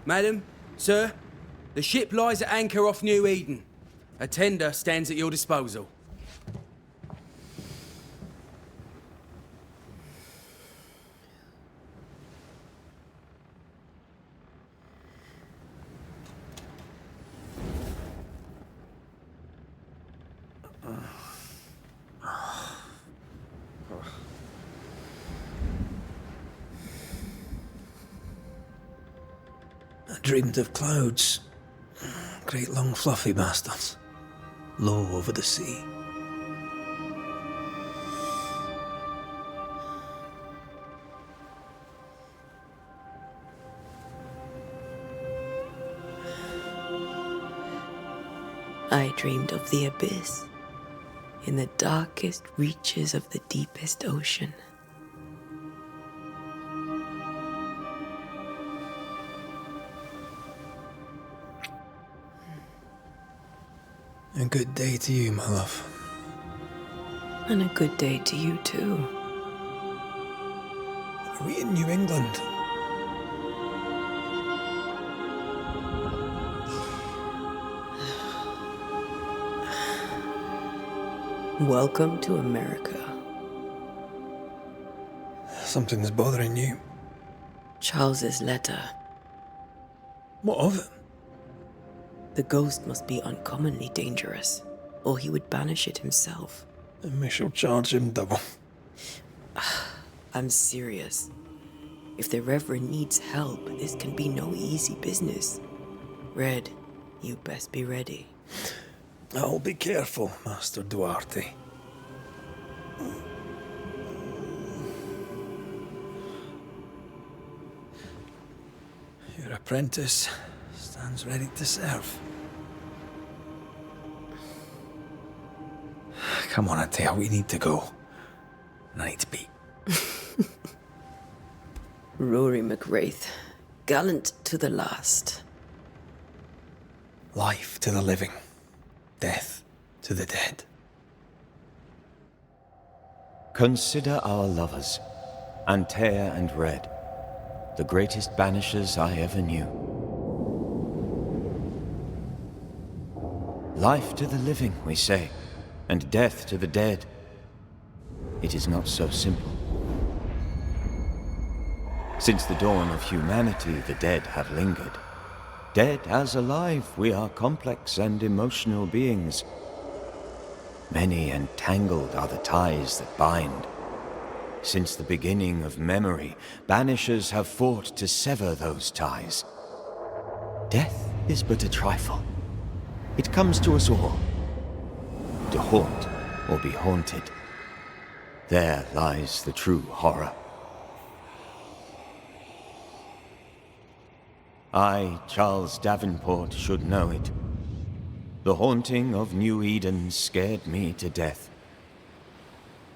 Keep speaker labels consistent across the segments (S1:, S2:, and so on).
S1: Madam, sir, the ship lies at anchor off New Eden. A tender stands at your disposal.
S2: I dreamed of clouds. Great long fluffy bastards. Low over the sea.
S3: I dreamed of the abyss, in the darkest reaches of the deepest ocean.
S2: A good day to you, my love.
S3: And a good day to you, too.
S2: Are we in New England?
S3: Welcome to America.
S2: Something's bothering you.
S3: Charles's letter.
S2: What of it?
S3: The ghost must be uncommonly dangerous, or he would banish it himself.
S2: And we shall charge him double.
S3: I'm serious. If the Reverend needs help, this can be no easy business. Red, you best be ready.
S2: I'll be careful, Master Duarte. Your apprentice stands ready to serve. Come on, Atea, we need to go. I need to be.
S3: Rory McWraith, gallant to the last.
S2: Life to the living, death to the dead.
S4: Consider our lovers, Antea and Red, the greatest banishers I ever knew. Life to the living, we say, and death to the dead. It is not so simple. Since the dawn of humanity, the dead have lingered. Dead as alive, we are complex and emotional beings. Many and tangled are the ties that bind. Since the beginning of memory, banishers have fought to sever those ties. Death is but a trifle. It comes to us all. To haunt or be haunted. There lies the true horror. I, Charles Davenport, should know it. The haunting of New Eden scared me to death.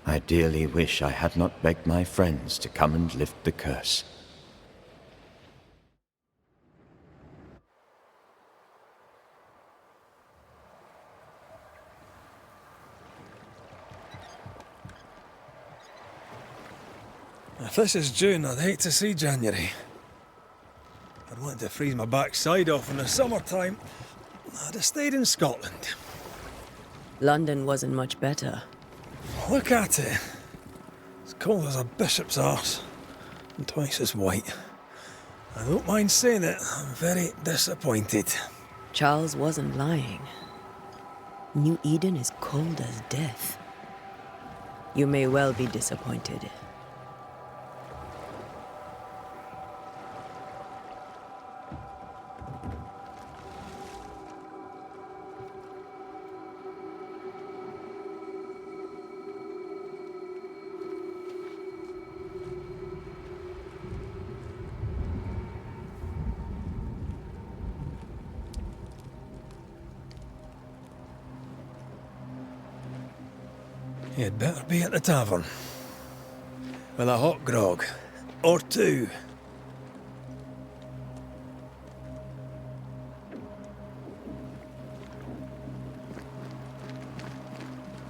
S4: I dearly wish I had not begged my friends to come and lift the curse.
S2: If this is June, I'd hate to see January. I'd want to freeze my backside off in the summertime. I'd have stayed in Scotland.
S3: London wasn't much better.
S2: Look at it. As cold as a bishop's arse. And twice as white. I don't mind saying it, I'm very disappointed.
S3: Charles wasn't lying. New Eden is cold as death. You may well be disappointed.
S2: You'd better be at the tavern. With a hot grog. Or two.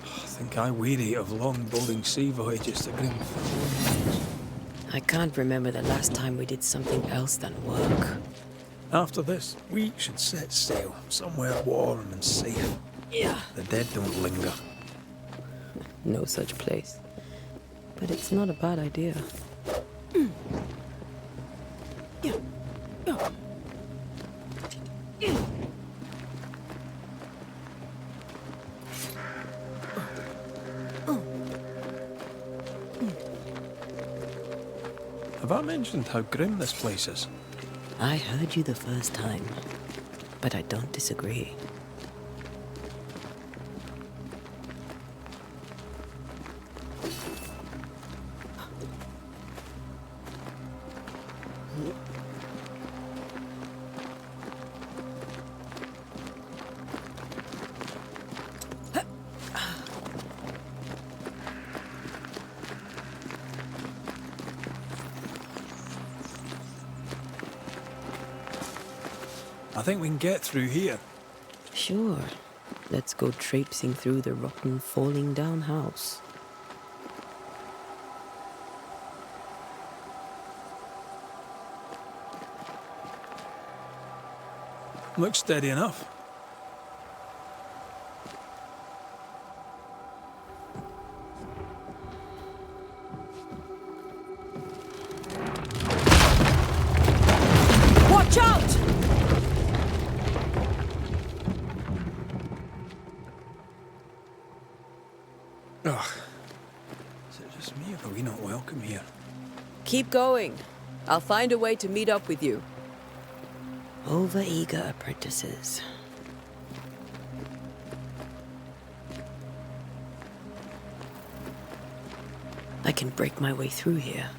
S2: I think I weary of long bowling sea voyages to Grimfield.
S3: I can't remember the last time we did something else than work.
S2: After this, we should set sail somewhere warm and safe.
S3: Yeah.
S2: The dead don't linger.
S3: No such place. But it's not a bad idea.
S2: Have I mentioned how grim this place is?
S3: I heard you the first time, but I don't disagree.
S2: I think we can get through here.
S3: Sure. Let's go traipsing through the rotten, falling down house.
S2: Looks steady enough.
S3: Watch out!
S2: Ugh. Is it just me or are we not welcome here?
S3: Keep going. I'll find a way to meet up with you. Over-eager apprentices. I can break my way through here.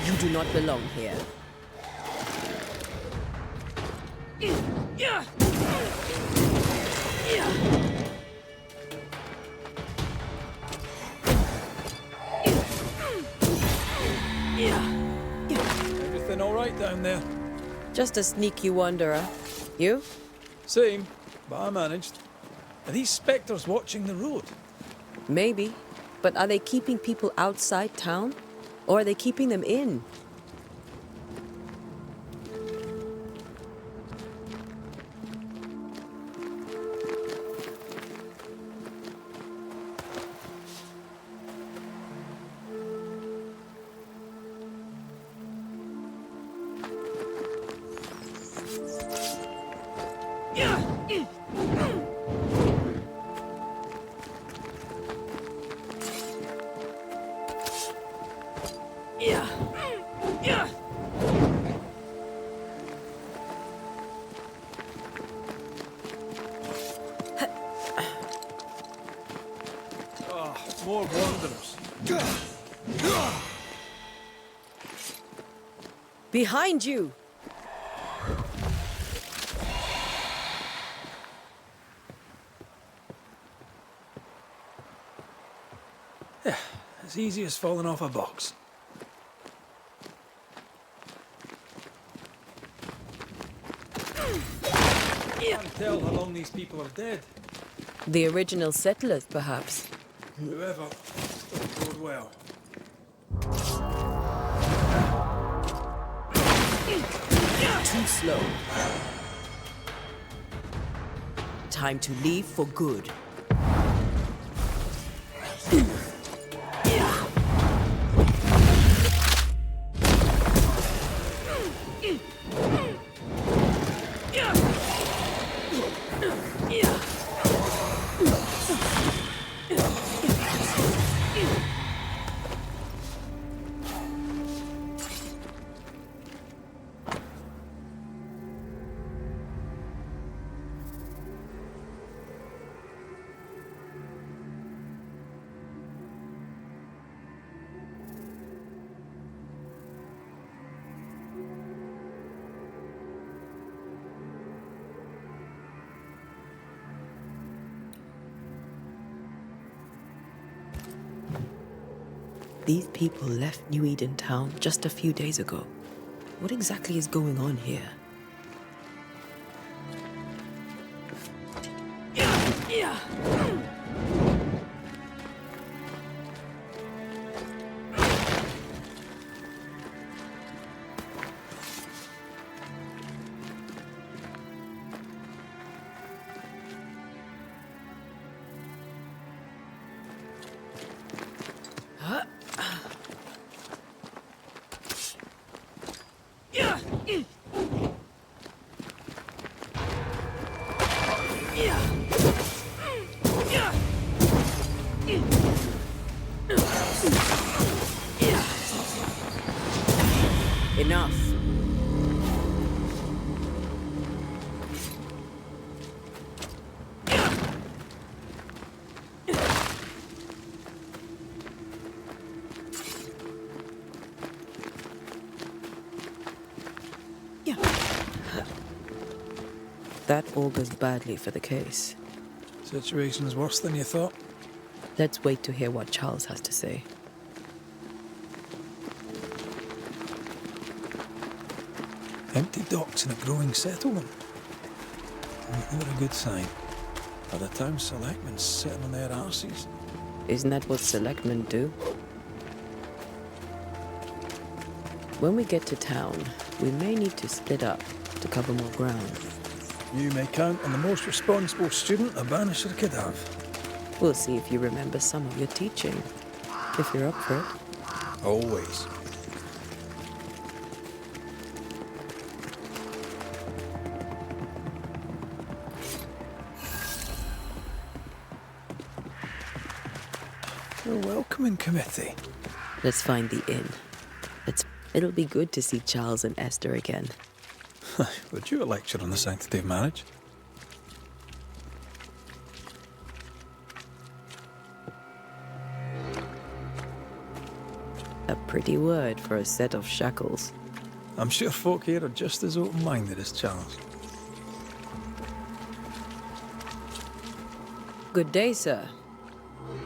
S3: You do not belong here.
S2: Everything all right down there?
S3: Just a sneaky wanderer. You?
S2: Same, but I managed. Are these spectres watching the road?
S3: Maybe. But are they keeping people outside town? Or are they keeping them in?
S2: More wanderers.
S3: Behind you!
S2: As easy as falling off a box. Can't tell how long these people are dead.
S3: The original settlers, perhaps.
S2: Whoever, doesn't bode well.
S3: Too slow. Time to leave for good. These people left New Eden Town just a few days ago. What exactly is going on here? Enough. That augurs badly for the case.
S2: Situation's worse than you thought.
S3: Let's wait to hear what Charles has to say.
S2: Empty docks in a growing settlement. Never a good sign. Are the town selectmen sitting on their arses?
S3: Isn't that what selectmen do? When we get to town, we may need to split up to cover more ground.
S2: You may count on the most responsible student a Banisher could have.
S3: We'll see if you remember some of your teaching, if you're up for it.
S2: Always. A welcoming committee.
S3: Let's find the inn. It'll be good to see Charles and Esther again.
S2: Would you a lecture on the sanctity of marriage?
S3: A pretty word for a set of shackles.
S2: I'm sure folk here are just as open-minded as Charles.
S3: Good day, sir.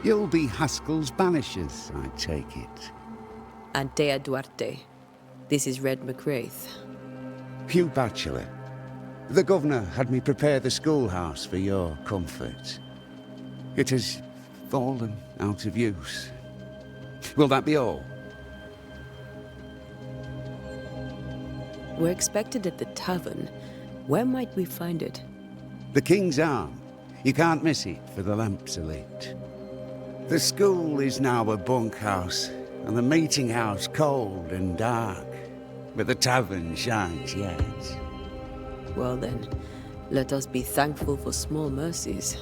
S5: You'll be Haskell's Banishers, I take it.
S3: Antea Duarte. This is Red McWraith.
S5: Hugh Bachelor. The governor had me prepare the schoolhouse for your comfort. It has fallen out of use. Will that be all?
S3: We're expected at the tavern. Where might we find it?
S5: The King's Arm. You can't miss it, for the lamps are lit. The school is now a bunkhouse, and the meeting house cold and dark. But the tavern shines yet.
S3: Well then, let us be thankful for small mercies.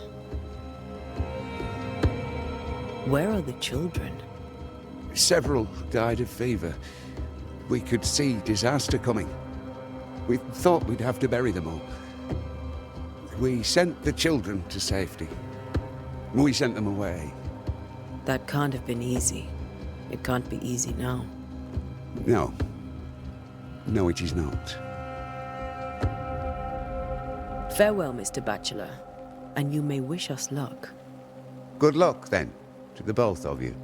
S3: Where are the children?
S5: Several died of fever. We could see disaster coming. We thought we'd have to bury them all. We sent the children to safety. We sent them away.
S3: That can't have been easy. It can't be easy now.
S5: No. No, it is not.
S3: Farewell, Mr. Bachelor, and you may wish us luck.
S5: Good luck, then, to the both of you.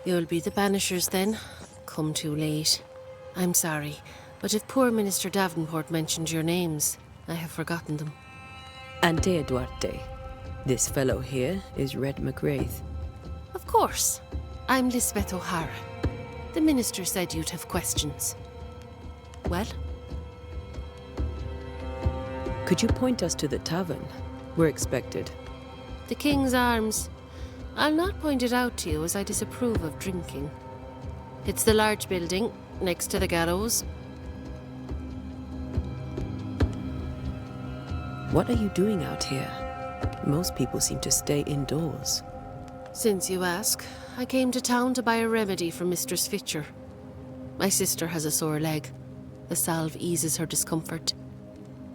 S6: You'll be the Banishers then. Come too late. I'm sorry, but if poor Minister Davenport mentioned your names, I have forgotten them.
S3: Ante Duarte. This fellow here is Red McWraith.
S6: Of course. I'm Lisbeth O'Hara. The minister said you'd have questions. Well?
S3: Could you point us to the tavern? We're expected.
S6: The King's Arms. I'll not point it out to you as I disapprove of drinking. It's the large building, next to the gallows.
S3: What are you doing out here? Most people seem to stay indoors.
S6: Since you ask, I came to town to buy a remedy for Mistress Fitcher. My sister has a sore leg. The salve eases her discomfort.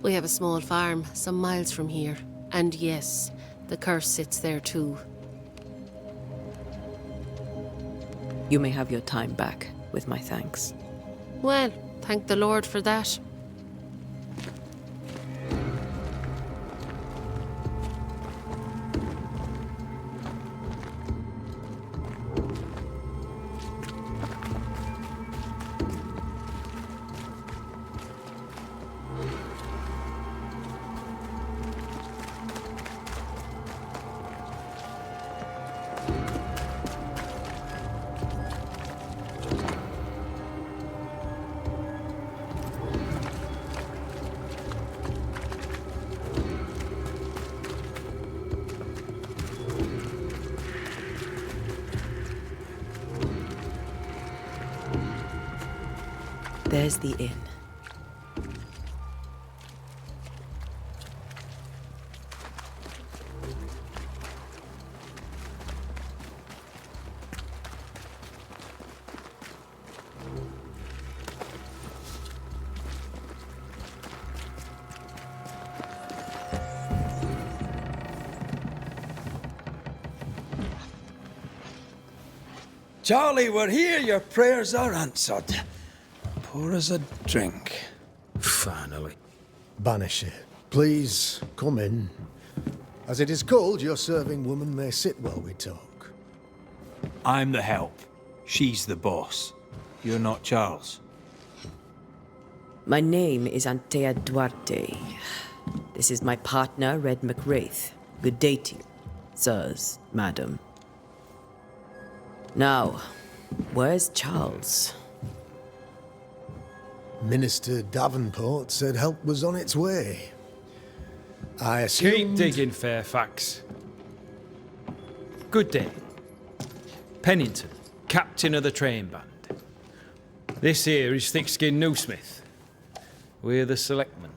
S6: We have a small farm, some miles from here. And yes, the curse sits there too.
S3: You may have your time back, with my thanks.
S6: Well, thank the Lord for that.
S3: There's the inn.
S2: Charlie, we're here. Your prayers are answered. Pour us a drink.
S1: Finally.
S7: Banisher, please come in. As it is cold, your serving woman may sit while we talk.
S2: I'm the help. She's the boss. You're not Charles.
S3: My name is Antea Duarte. This is my partner, Red McWraith. Good day to you, sirs, madam. Now, where's Charles?
S7: Minister Davenport said help was on its way. I assumed...
S1: Keep digging, Fairfax. Good day. Pennington, captain of the train band. This here is Thick-Skinned Newsmith. We're the selectmen.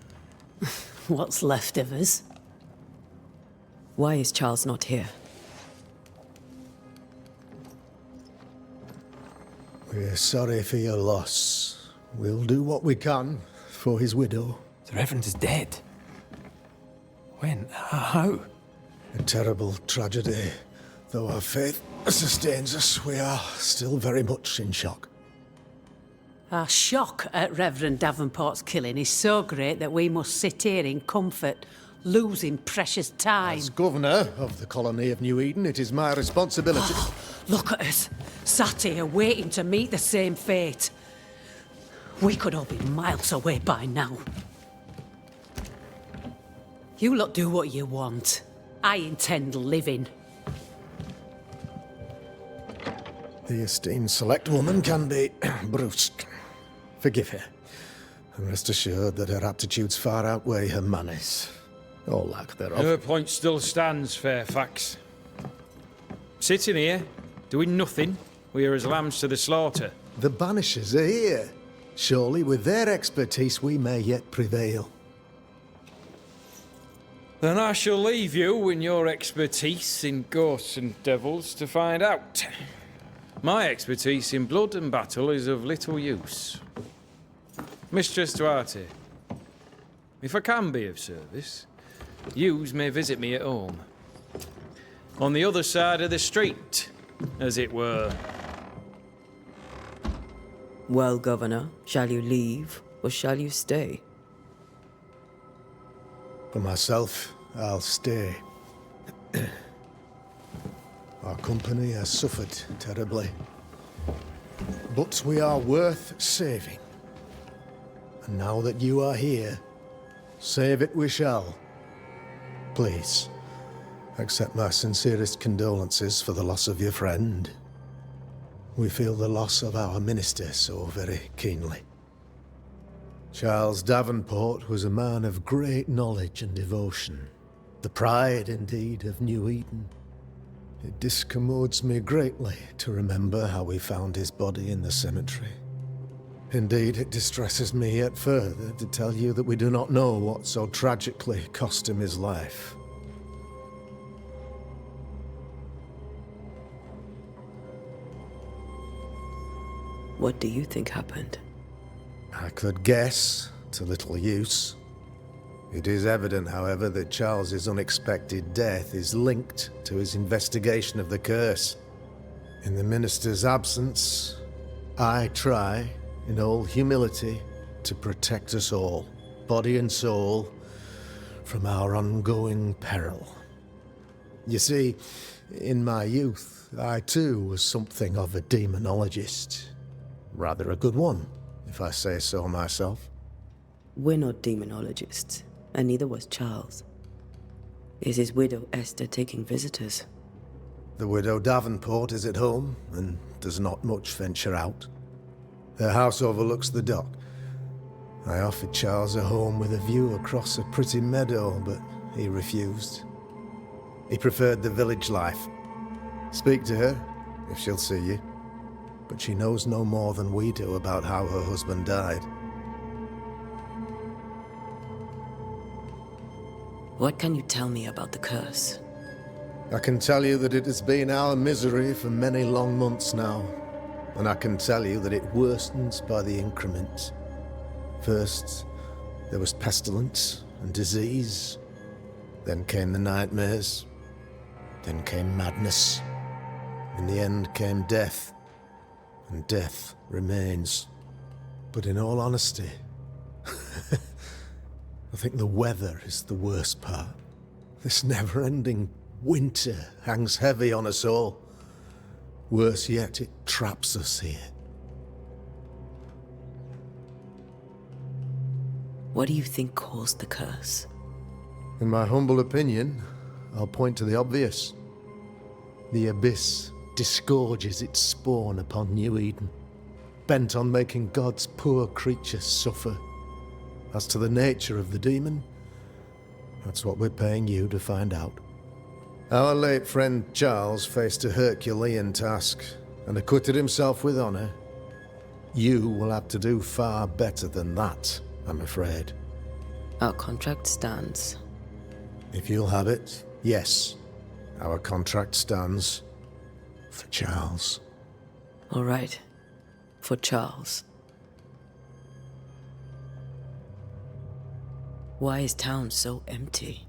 S8: What's left of us?
S3: Why is Charles not here?
S7: We're sorry for your loss. We'll do what we can for his widow.
S2: The Reverend is dead. When? How?
S7: A terrible tragedy. Though our faith sustains us, we are still very much in shock.
S8: Our shock at Reverend Davenport's killing is so great that we must sit here in comfort, losing precious time.
S7: As governor of the colony of New Eden, it is my responsibility...
S8: Look at us, sat here waiting to meet the same fate. We could all be miles away by now. You lot do what you want. I intend living.
S7: The esteemed select woman can be brusque. Forgive her. And rest assured that her aptitudes far outweigh her manners. Or lack thereof.
S1: Her point still stands, Fairfax. Sitting here, doing nothing, we are as lambs to the slaughter.
S7: The Banishers are here. Surely, with their expertise, we may yet prevail.
S1: Then I shall leave you and your expertise in ghosts and devils to find out. My expertise in blood and battle is of little use. Mistress Duarte, if I can be of service, yous may visit me at home. On the other side of the street, as it were.
S3: Well, Governor, shall you leave or shall you stay?
S7: For myself, I'll stay. Our company has suffered terribly. but we are worth saving. And now that you are here, save it we shall. Please, accept my sincerest condolences for the loss of your friend. We feel the loss of our minister so very keenly. Charles Davenport was a man of great knowledge and devotion, the pride, indeed, of New Eden. It discommodes me greatly to remember how we found his body in the cemetery. Indeed, it distresses me yet further to tell you that we do not know what so tragically cost him his life.
S3: What do you think happened?
S7: I could guess, to little use. It is evident, however, that Charles's unexpected death is linked to his investigation of the curse. In the minister's absence, I try, in all humility, to protect us all, body and soul, from our ongoing peril. You see, in my youth, I too was something of a demonologist. Rather a good one, if I say so myself.
S3: We're not demonologists, and neither was Charles. Is his widow Esther taking visitors?
S7: The widow Davenport is at home, and does not much venture out. Her house overlooks the dock. I offered Charles a home with a view across a pretty meadow, but he refused. He preferred the village life. Speak to her, if she'll see you. But she knows no more than we do about how her husband died.
S3: What can you tell me about the curse?
S7: I can tell you that it has been our misery for many long months now. And I can tell you that it worsens by the increment. First, there was pestilence and disease. Then came the nightmares. Then came madness. In the end came death. And death remains. But in all honesty, I think the weather is the worst part. This never-ending winter hangs heavy on us all. Worse yet, it traps us here.
S3: What do you think caused the curse?
S7: In my humble opinion, I'll point to the obvious. The abyss disgorges its spawn upon New Eden, bent on making God's poor creatures suffer. As to the nature of the demon, that's what we're paying you to find out. Our late friend Charles faced a Herculean task and acquitted himself with honor. You will have to do far better than that, I'm afraid.
S3: Our contract stands.
S7: If you'll have it, yes, our contract stands. For Charles.
S3: All right. For Charles. Why is town so empty?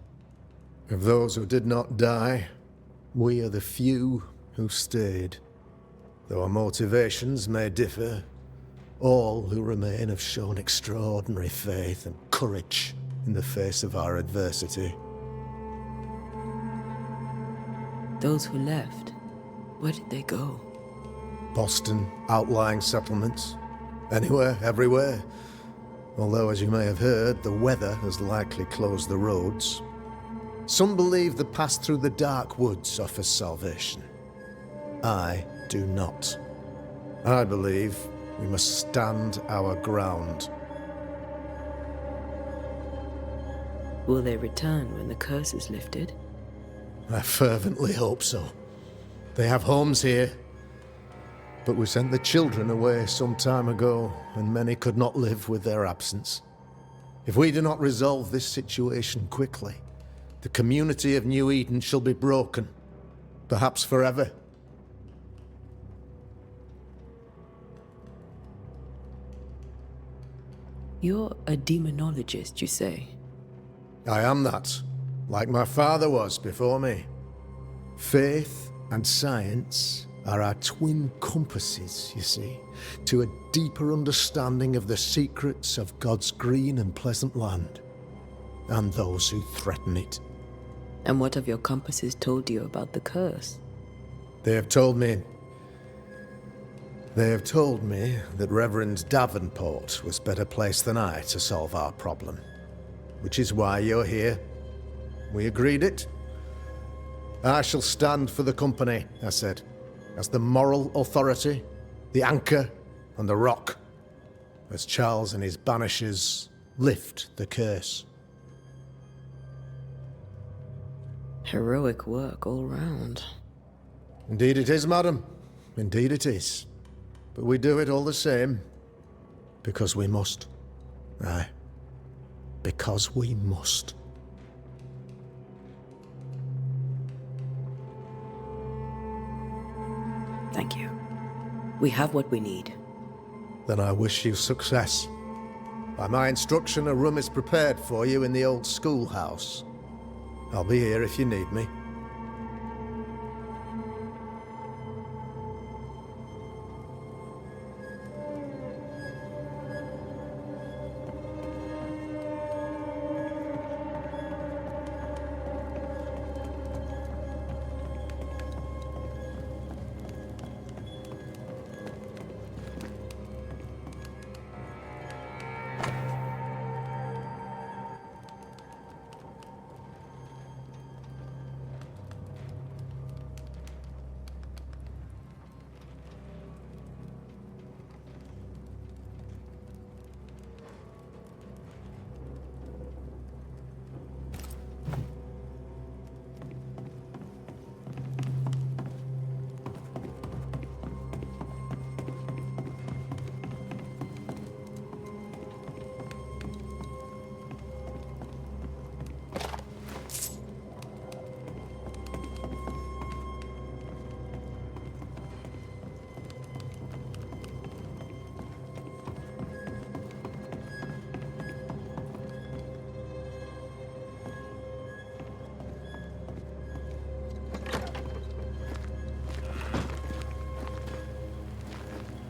S7: Of those who did not die, we are the few who stayed. Though our motivations may differ, all who remain have shown extraordinary faith and courage in the face of our adversity.
S3: Those who left, where did they go?
S7: Boston, outlying settlements. Anywhere, everywhere. Although, as you may have heard, the weather has likely closed the roads. Some believe the path through the dark woods offers salvation. I do not. I believe we must stand our ground.
S3: Will they return when the curse is lifted?
S7: I fervently hope so. They have homes here. But we sent the children away some time ago, and many could not live with their absence. If we do not resolve this situation quickly, the community of New Eden shall be broken, perhaps forever.
S3: You're a demonologist, you say?
S7: I am that, like my father was before me. Faith and science are our twin compasses, you see, to a deeper understanding of the secrets of God's green and pleasant land, and those who threaten it.
S3: And what have your compasses told you about the curse?
S7: They have told me They have told me that Reverend Davenport was better placed than I to solve our problem. Which is why you're here. We agreed it. I shall stand for the company, I said, as the moral authority, the anchor, and the rock, as Charles and his Banishers lift the curse.
S3: Heroic work all round.
S7: Indeed it is, madam. Indeed it is. But we do it all the same. Because we must. Aye. Because we must.
S3: Thank you. We have what we need.
S7: Then I wish you success. By my instruction, a room is prepared for you in the old schoolhouse. I'll be here if you need me.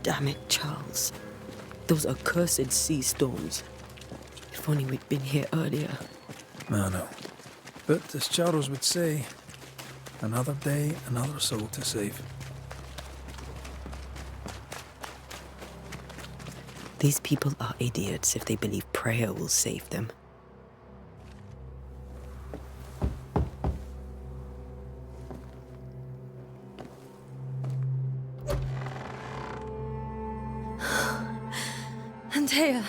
S3: Damn it, Charles. Those accursed sea storms. If only we'd been here earlier.
S2: I know. But as Charles would say, another day, another soul to save.
S3: These people are idiots if they believe prayer will save them.
S9: Antea,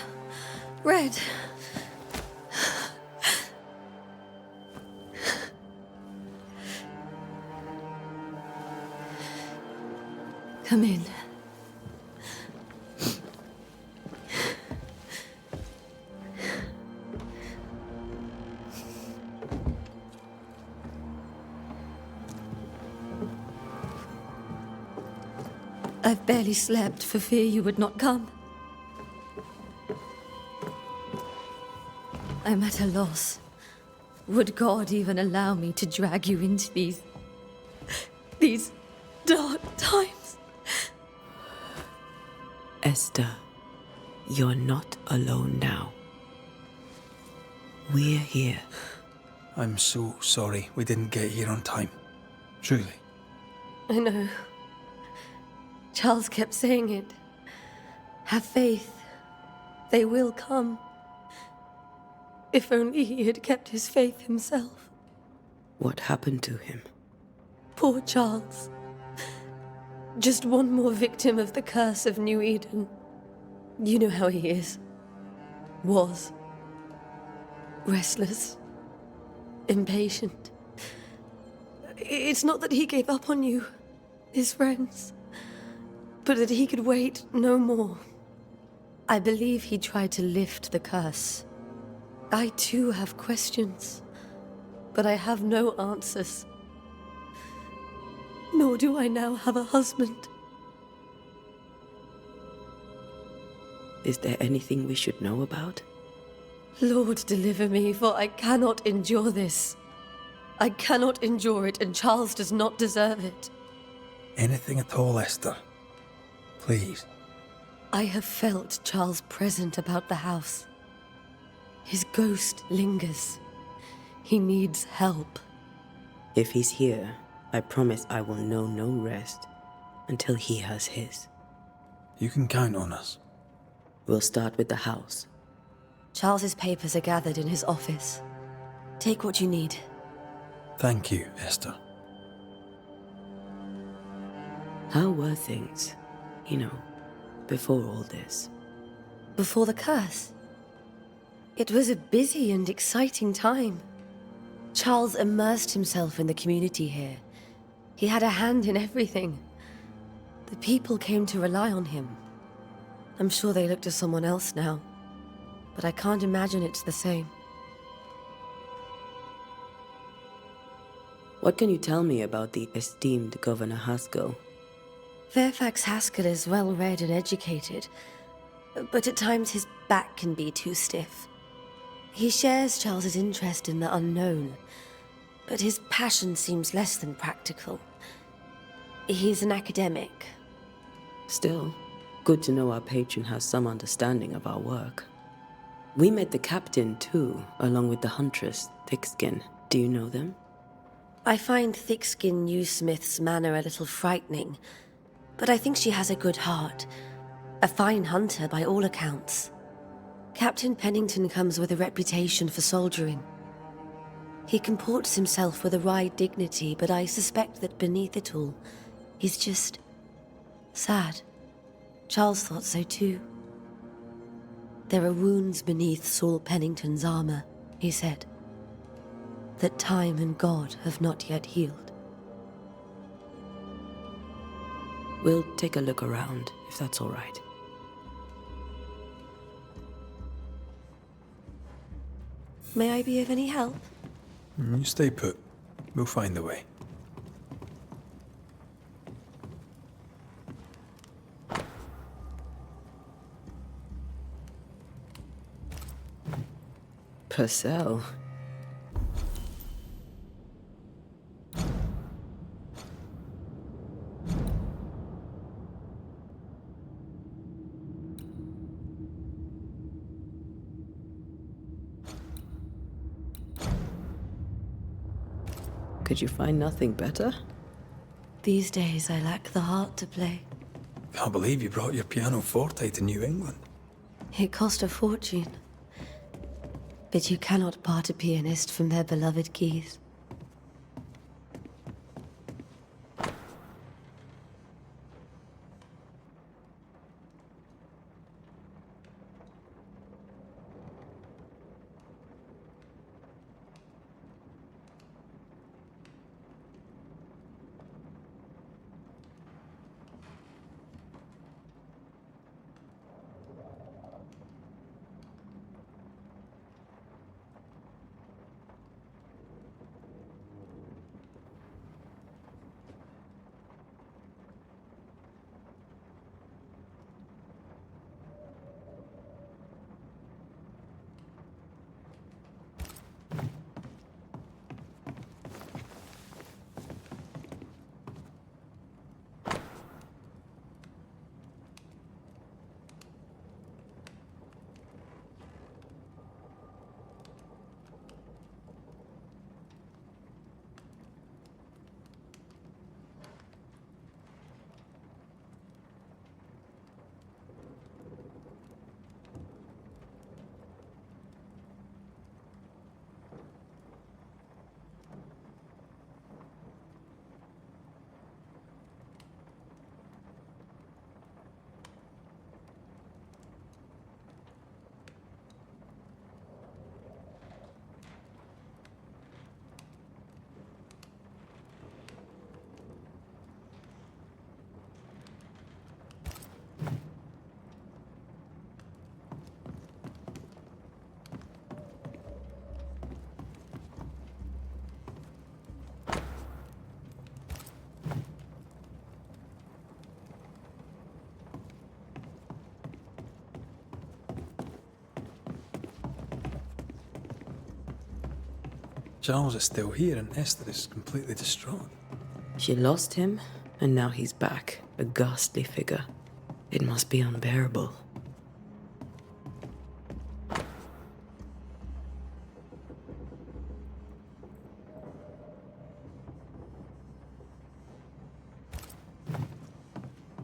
S9: Red. Come in. I've barely slept for fear you would not come. I'm at a loss. Would God even allow me to drag you into these dark times?
S3: Esther, you're not alone now. We're here.
S2: I'm so sorry we didn't get here on time. Truly.
S9: I know. Charles kept saying it. Have faith. They will come. If only he had kept his faith himself.
S3: What happened to him?
S9: Poor Charles. Just one more victim of the curse of New Eden. You know how he is. Was. Restless. Impatient. It's not that he gave up on you, his friends, but that he could wait no more. I believe he tried to lift the curse. I too have questions, but I have no answers. Nor do I now have a husband.
S3: Is there anything we should know about?
S9: Lord, deliver me, for I cannot endure this. I cannot endure it, and Charles does not deserve it.
S2: Anything at all, Esther. Please.
S9: I have felt Charles present about the house. His ghost lingers. He needs help.
S3: If he's here, I promise I will know no rest until he has his.
S2: You can count on us.
S3: We'll start with the house.
S9: Charles's papers are gathered in his office. Take what you need.
S2: Thank you, Esther.
S3: How were things, before all this?
S9: Before the curse. It was a busy and exciting time. Charles immersed himself in the community here. He had a hand in everything. The people came to rely on him. I'm sure they look to someone else now, but I can't imagine it's the same.
S3: What can you tell me about the esteemed Governor Haskell?
S9: Fairfax Haskell is well read and educated, but at times his back can be too stiff. He shares Charles's interest in the unknown, but his passion seems less than practical. He's an academic.
S3: Still, good to know our patron has some understanding of our work. We met the captain, too, along with the huntress, Thickskin. Do you know them?
S9: I find Thickskin Newsmith's manner a little frightening, but I think she has a good heart. A fine hunter by all accounts. Captain Pennington comes with a reputation for soldiering. He comports himself with a wry dignity, but I suspect that beneath it all, he's just sad. Charles thought so too. There are wounds beneath Saul Pennington's armor, he said, that time and God have not yet healed.
S3: We'll take a look around, if that's all right.
S9: May I be of any help?
S2: You stay put. We'll find a way.
S3: Purcell. Could you find nothing better?
S9: These days I lack the heart to play.
S2: Can't believe you brought your pianoforte to New England.
S9: It cost a fortune. But you cannot part a pianist from their beloved keys.
S2: Charles is still here and Esther is completely distraught.
S3: She lost him, and now he's back, a ghastly figure. It must be unbearable.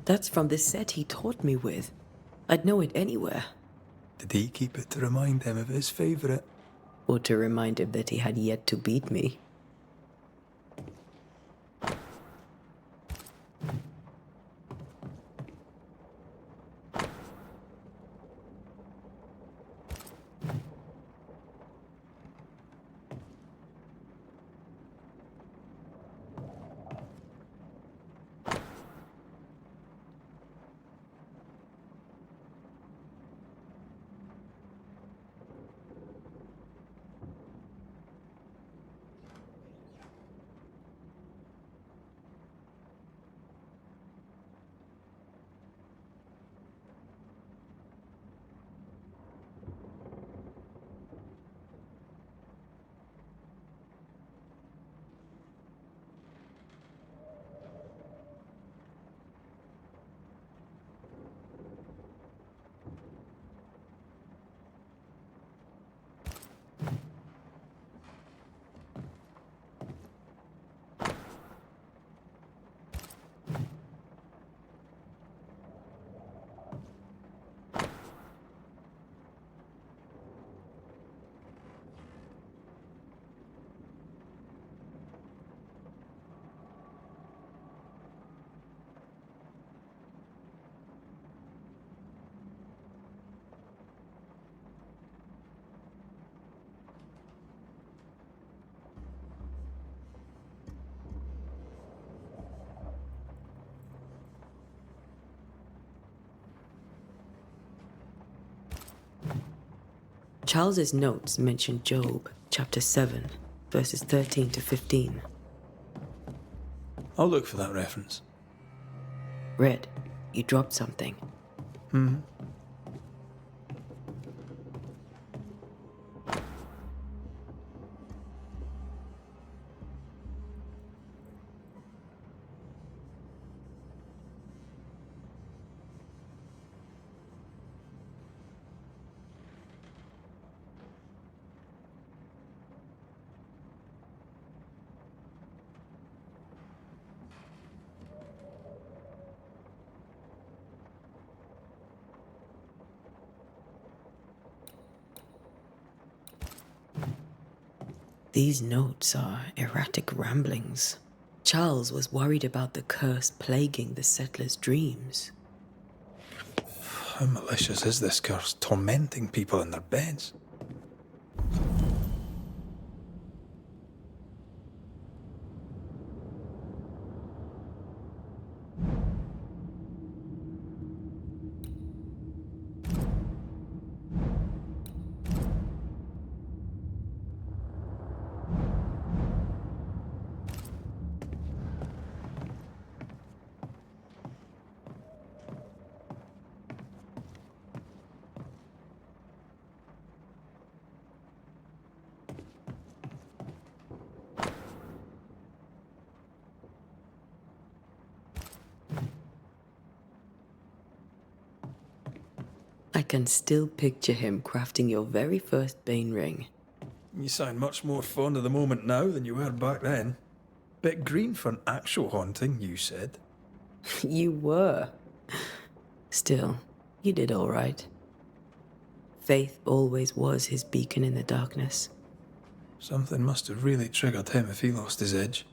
S3: That's from the set he taught me with. I'd know it anywhere.
S2: Did he keep it to remind him of his favourite?
S3: Or to remind him that he had yet to beat me. Charles's notes mention Job, chapter 7, verses 13 to 15.
S2: I'll look for that reference.
S3: Red, you dropped something. These notes are erratic ramblings. Charles was worried about the curse plaguing the settlers' dreams.
S2: How malicious is this curse, tormenting people in their beds?
S3: I can still picture him crafting your very first Bane ring.
S2: You sound much more fond of the moment now than you were back then. Bit green for an actual haunting, you said.
S3: You were. Still, you did all right. Faith always was his beacon in the darkness.
S2: Something must have really triggered him if he lost his edge.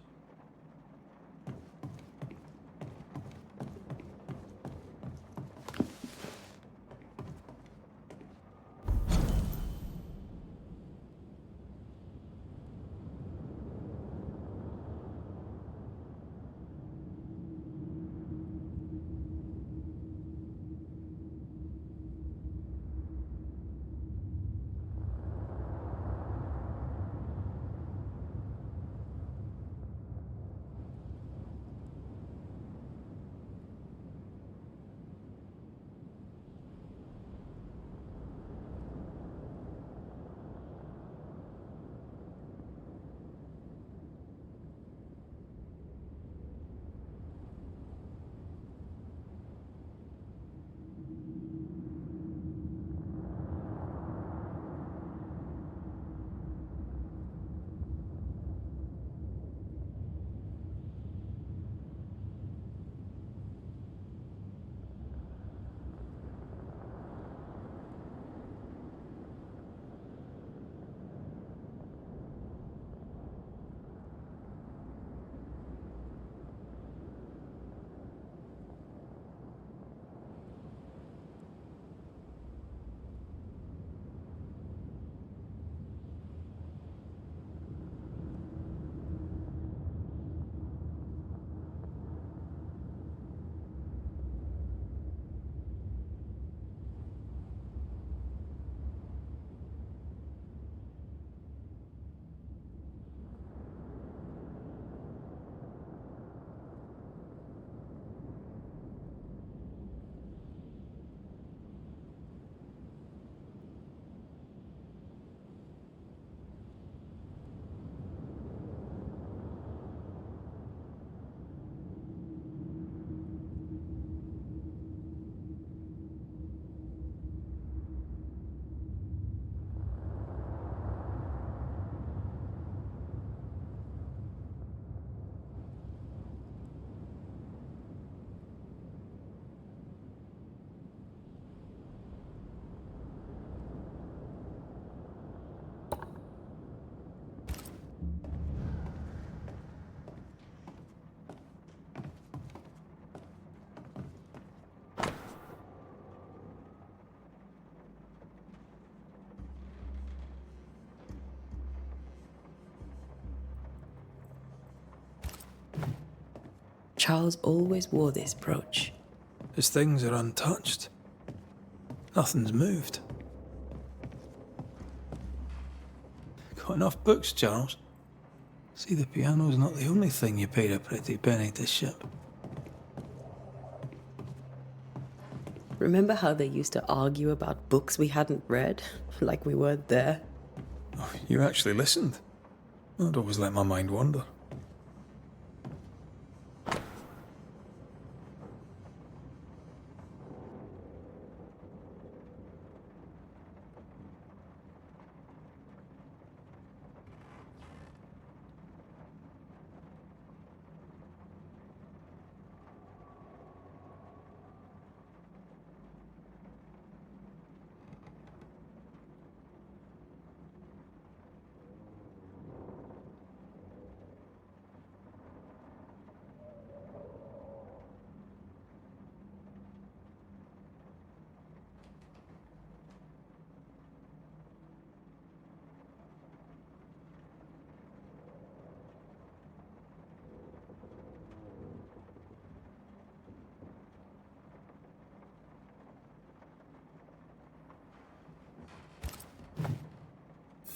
S3: Charles always wore this brooch.
S2: His things are untouched. Nothing's moved. Got enough books, Charles? See, the piano's not the only thing you paid a pretty penny to ship.
S3: Remember how they used to argue about books we hadn't read? Like we weren't there?
S2: Oh, you actually listened? I'd always let my mind wander.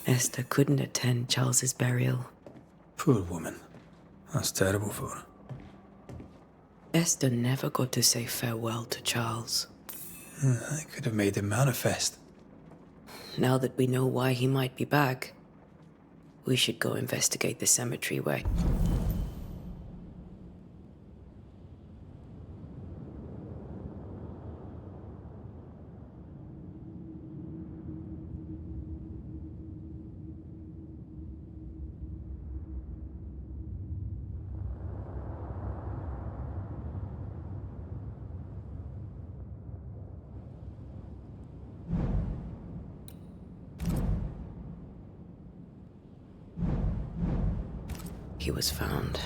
S3: Esther couldn't attend Charles's burial.
S2: Poor woman. That's terrible for her.
S3: Esther never got to say farewell to Charles.
S2: I could have made him manifest.
S3: Now that we know why he might be back, we should go investigate the cemetery way. He was found.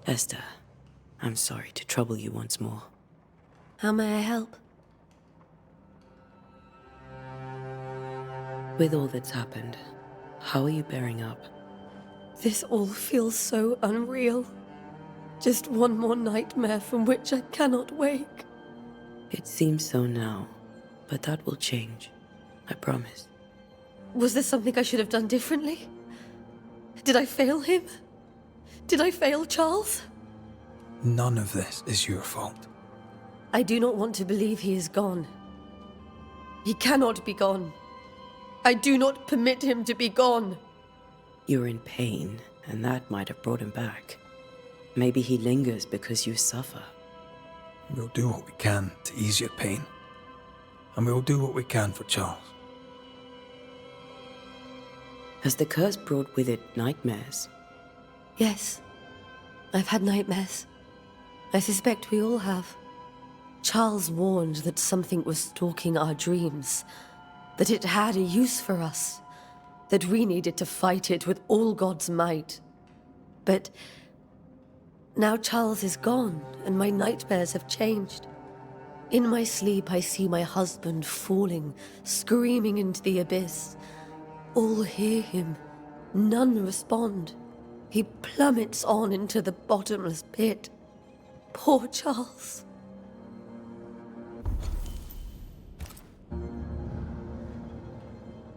S3: Esther, I'm sorry to trouble you once more.
S9: How may I help?
S3: With all that's happened, how are you bearing up?
S9: This all feels so unreal. Just one more nightmare from which I cannot wake.
S3: It seems so now, but that will change. I promise.
S9: Was there something I should have done differently? Did I fail him? Did I fail Charles?
S2: None of this is your fault.
S9: I do not want to believe he is gone. He cannot be gone. I do not permit him to be gone.
S3: You're in pain, and that might have brought him back. Maybe he lingers because you suffer.
S2: We'll do what we can to ease your pain. And we'll do what we can for Charles.
S3: Has the curse brought with it nightmares?
S9: Yes. I've had nightmares. I suspect we all have. Charles warned that something was stalking our dreams, that it had a use for us, that we needed to fight it with all God's might. But now Charles is gone, and my nightmares have changed. In my sleep, I see my husband falling, screaming into the abyss. All hear him. None respond. He plummets on into the bottomless pit. Poor Charles.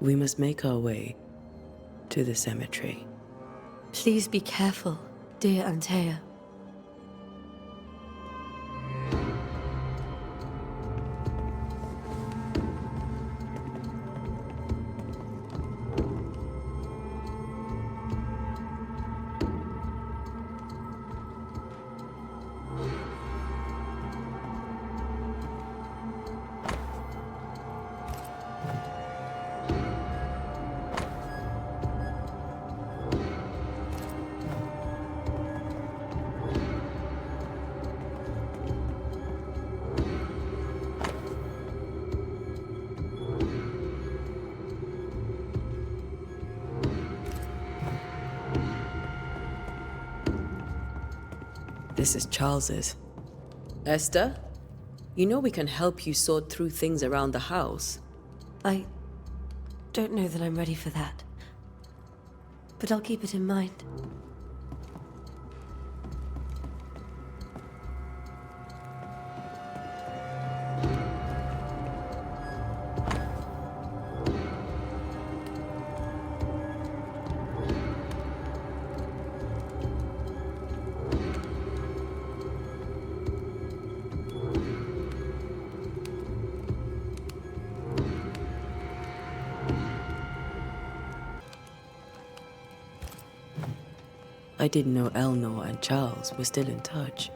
S3: We must make our way. to the cemetery.
S9: Please be careful, dear Antea.
S3: This is Charles's. Esther, you know we can help you sort through things around the house.
S9: I don't know that I'm ready for that. But I'll keep it in mind.
S3: I didn't know Eleanor and Charles were still in touch.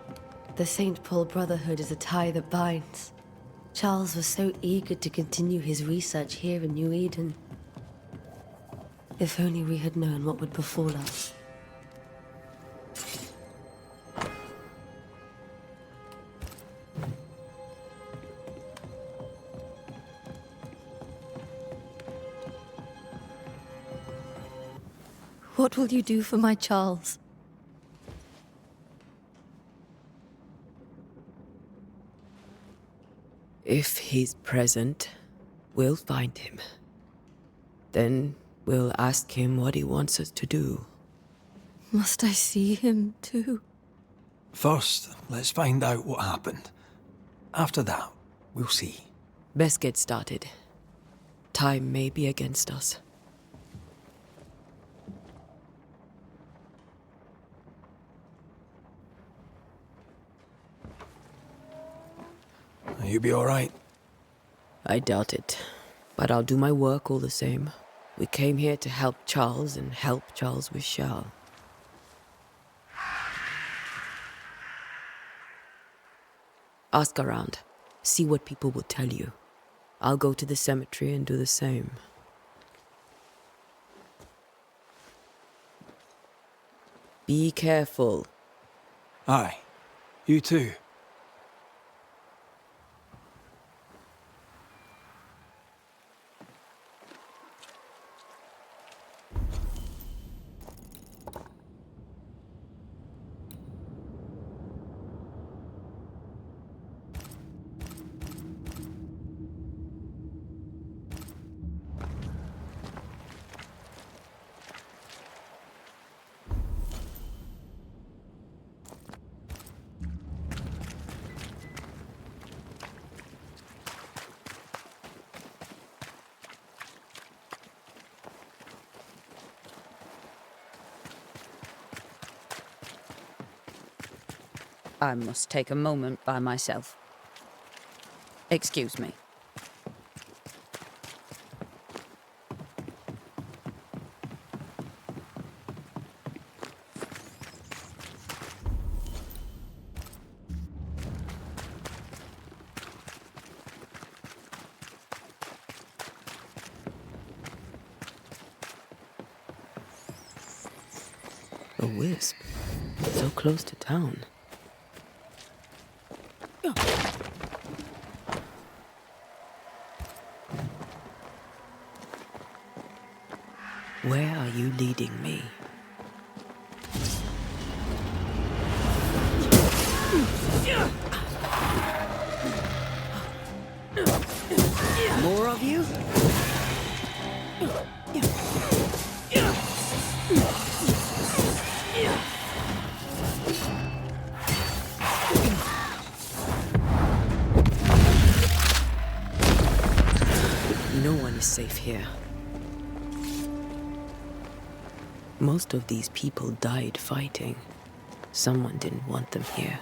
S9: The St. Paul Brotherhood is a tie that binds. Charles was so eager to continue his research here in New Eden. If only we had known what would befall us. What will you do for my Charles?
S3: If he's present, we'll find him. Then we'll ask him what he wants us to do.
S9: Must I see him too?
S2: First, let's find out what happened. After that, we'll see.
S3: Best get started. Time may be against us.
S2: You be all right?
S3: I doubt it, but I'll do my work all the same. We came here to help Charles and help Charles with Shal. Ask around. See what people will tell you. I'll go to the cemetery and do the same. Be careful.
S2: Aye. You too.
S10: I must take a moment by myself. Excuse me.
S3: A wisp. So close to town. Where are you leading me? More of you? No one is safe here. Most of these people died fighting. Someone didn't want them here.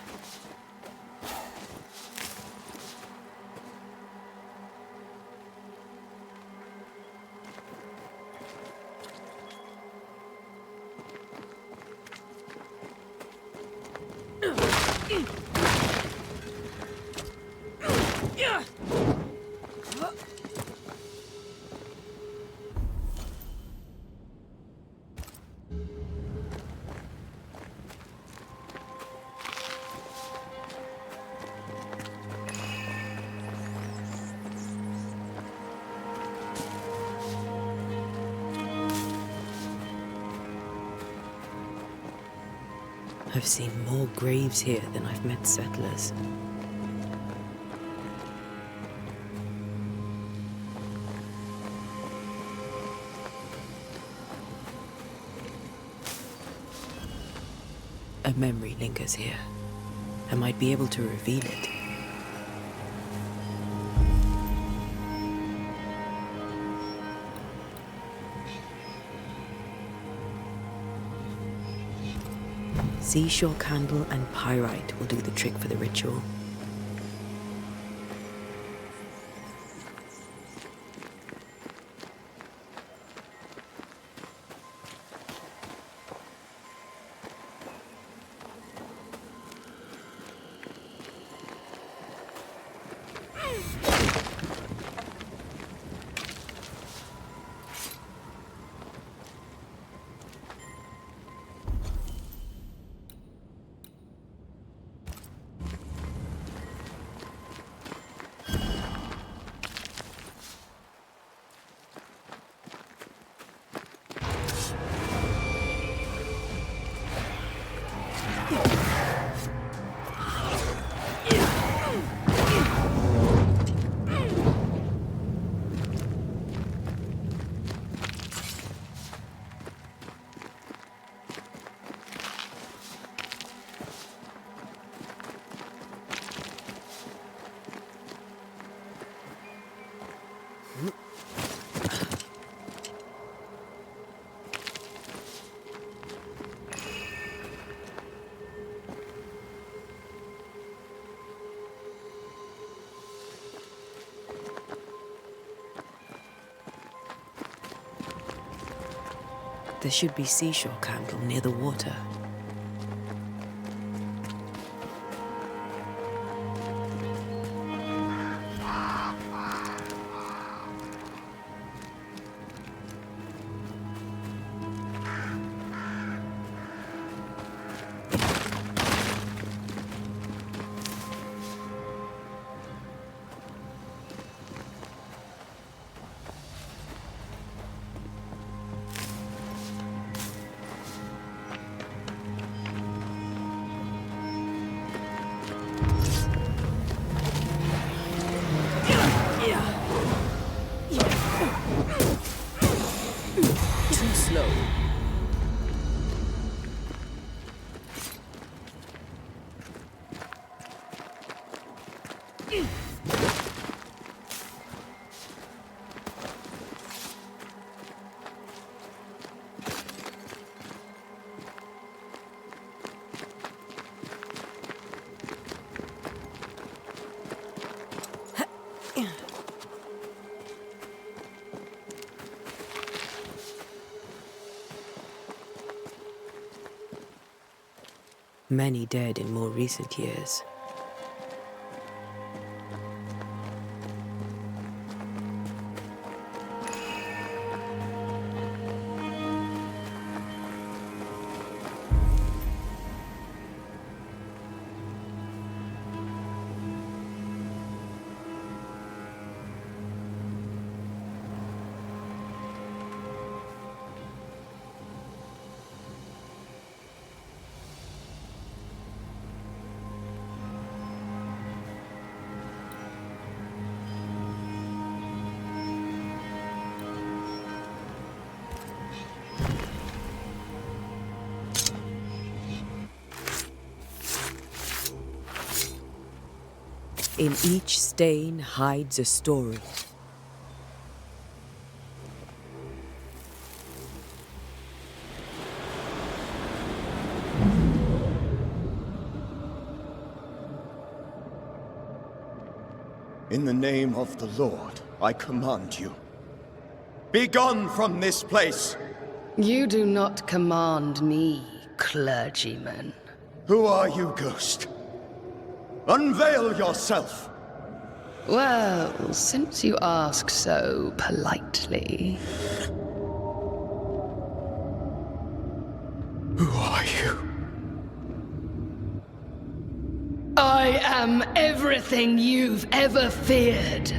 S3: I've seen more graves here than I've met settlers. A memory lingers here. I might be able to reveal it. Seashore candle and pyrite will do the trick for the ritual. There should be seashore candle near the water.
S10: Too slow.
S3: Many dead in more recent years. In each stain hides a story.
S4: In the name of the Lord, I command you. Be gone from this place!
S11: You do not command me, clergyman.
S4: Who are you, ghost? Unveil yourself!
S11: Well, since you ask so politely...
S4: Who are you?
S11: I am everything you've ever feared.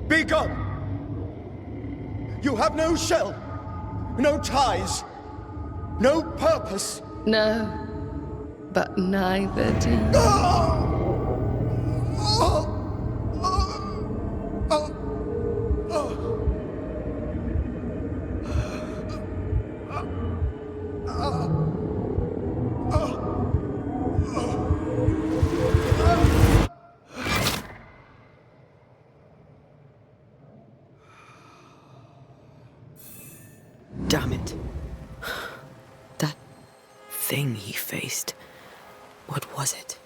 S4: Be gone! You have no shell, no ties, no purpose.
S11: No, but neither do you.
S3: Damn it. That thing he faced. What was it?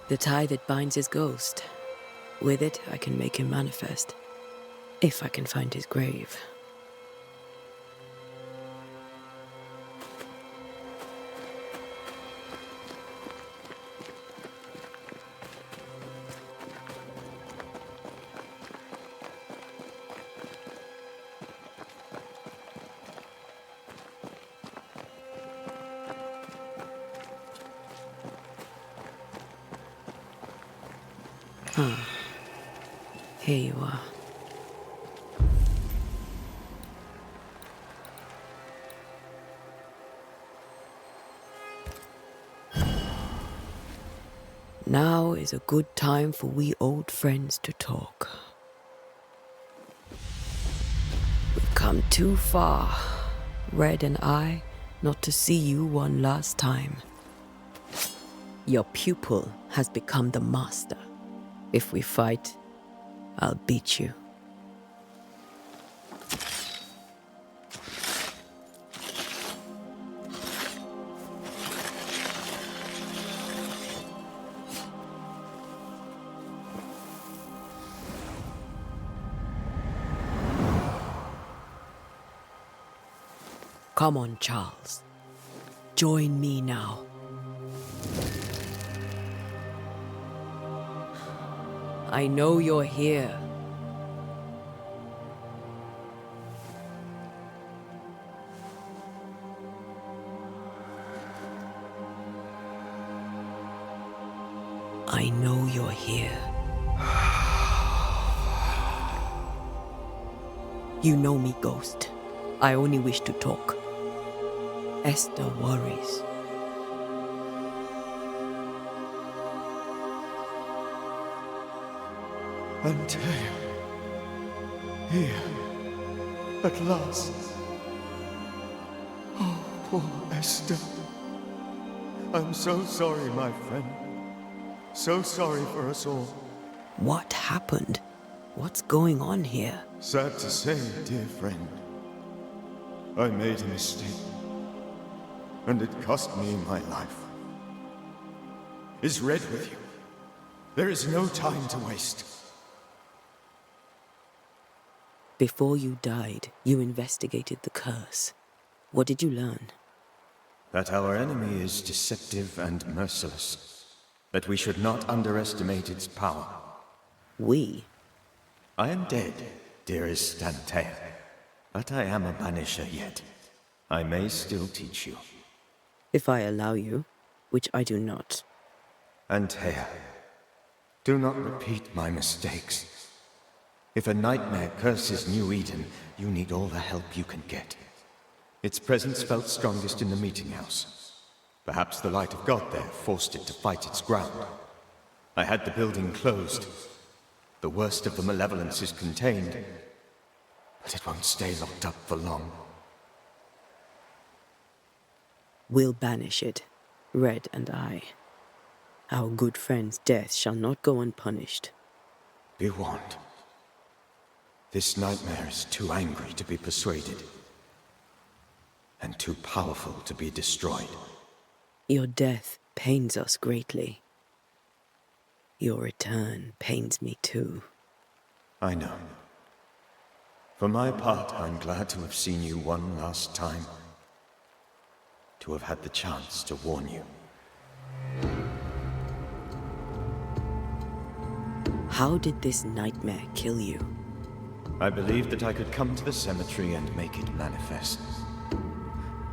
S3: The tie that binds his ghost. With it, I can make him manifest. If I can find his grave. Here you are. Now is a good time for we old friends to talk. We've come too far, Red and I, not to see you one last time. Your pupil has become the master. If we fight, I'll beat you. Come on, Charles. Join me now. I know you're here. I know you're here. You know me, Ghost. I only wish to talk. Esther worries.
S4: Until here, at last. Oh, poor Esther. I'm so sorry, my friend. So sorry for us all.
S3: What happened? What's going on here?
S4: Sad to say, dear friend. I made a mistake. And it cost me my life. Is Red with you? There is no time to waste.
S3: Before you died, you investigated the curse. What did you learn?
S4: That our enemy is deceptive and merciless. That we should not underestimate its power.
S3: We?
S4: I am dead, dearest Antea. But I am a Banisher yet. I may still teach you.
S3: If I allow you, which I do not.
S4: Antea, do not repeat my mistakes. If a nightmare curses New Eden, you need all the help you can get. Its presence felt strongest in the meeting house. Perhaps the light of God there forced it to fight its ground. I had the building closed. The worst of the malevolence is contained, but it won't stay locked up for long.
S3: We'll banish it, Red and I. Our good friend's death shall not go unpunished.
S4: Be warned. This nightmare is too angry to be persuaded, and too powerful to be destroyed.
S3: Your death pains us greatly. Your return pains me too.
S4: I know. For my part, I'm glad to have seen you one last time. To have had the chance to warn you.
S3: How did this nightmare kill you?
S4: I believed that I could come to the cemetery and make it manifest.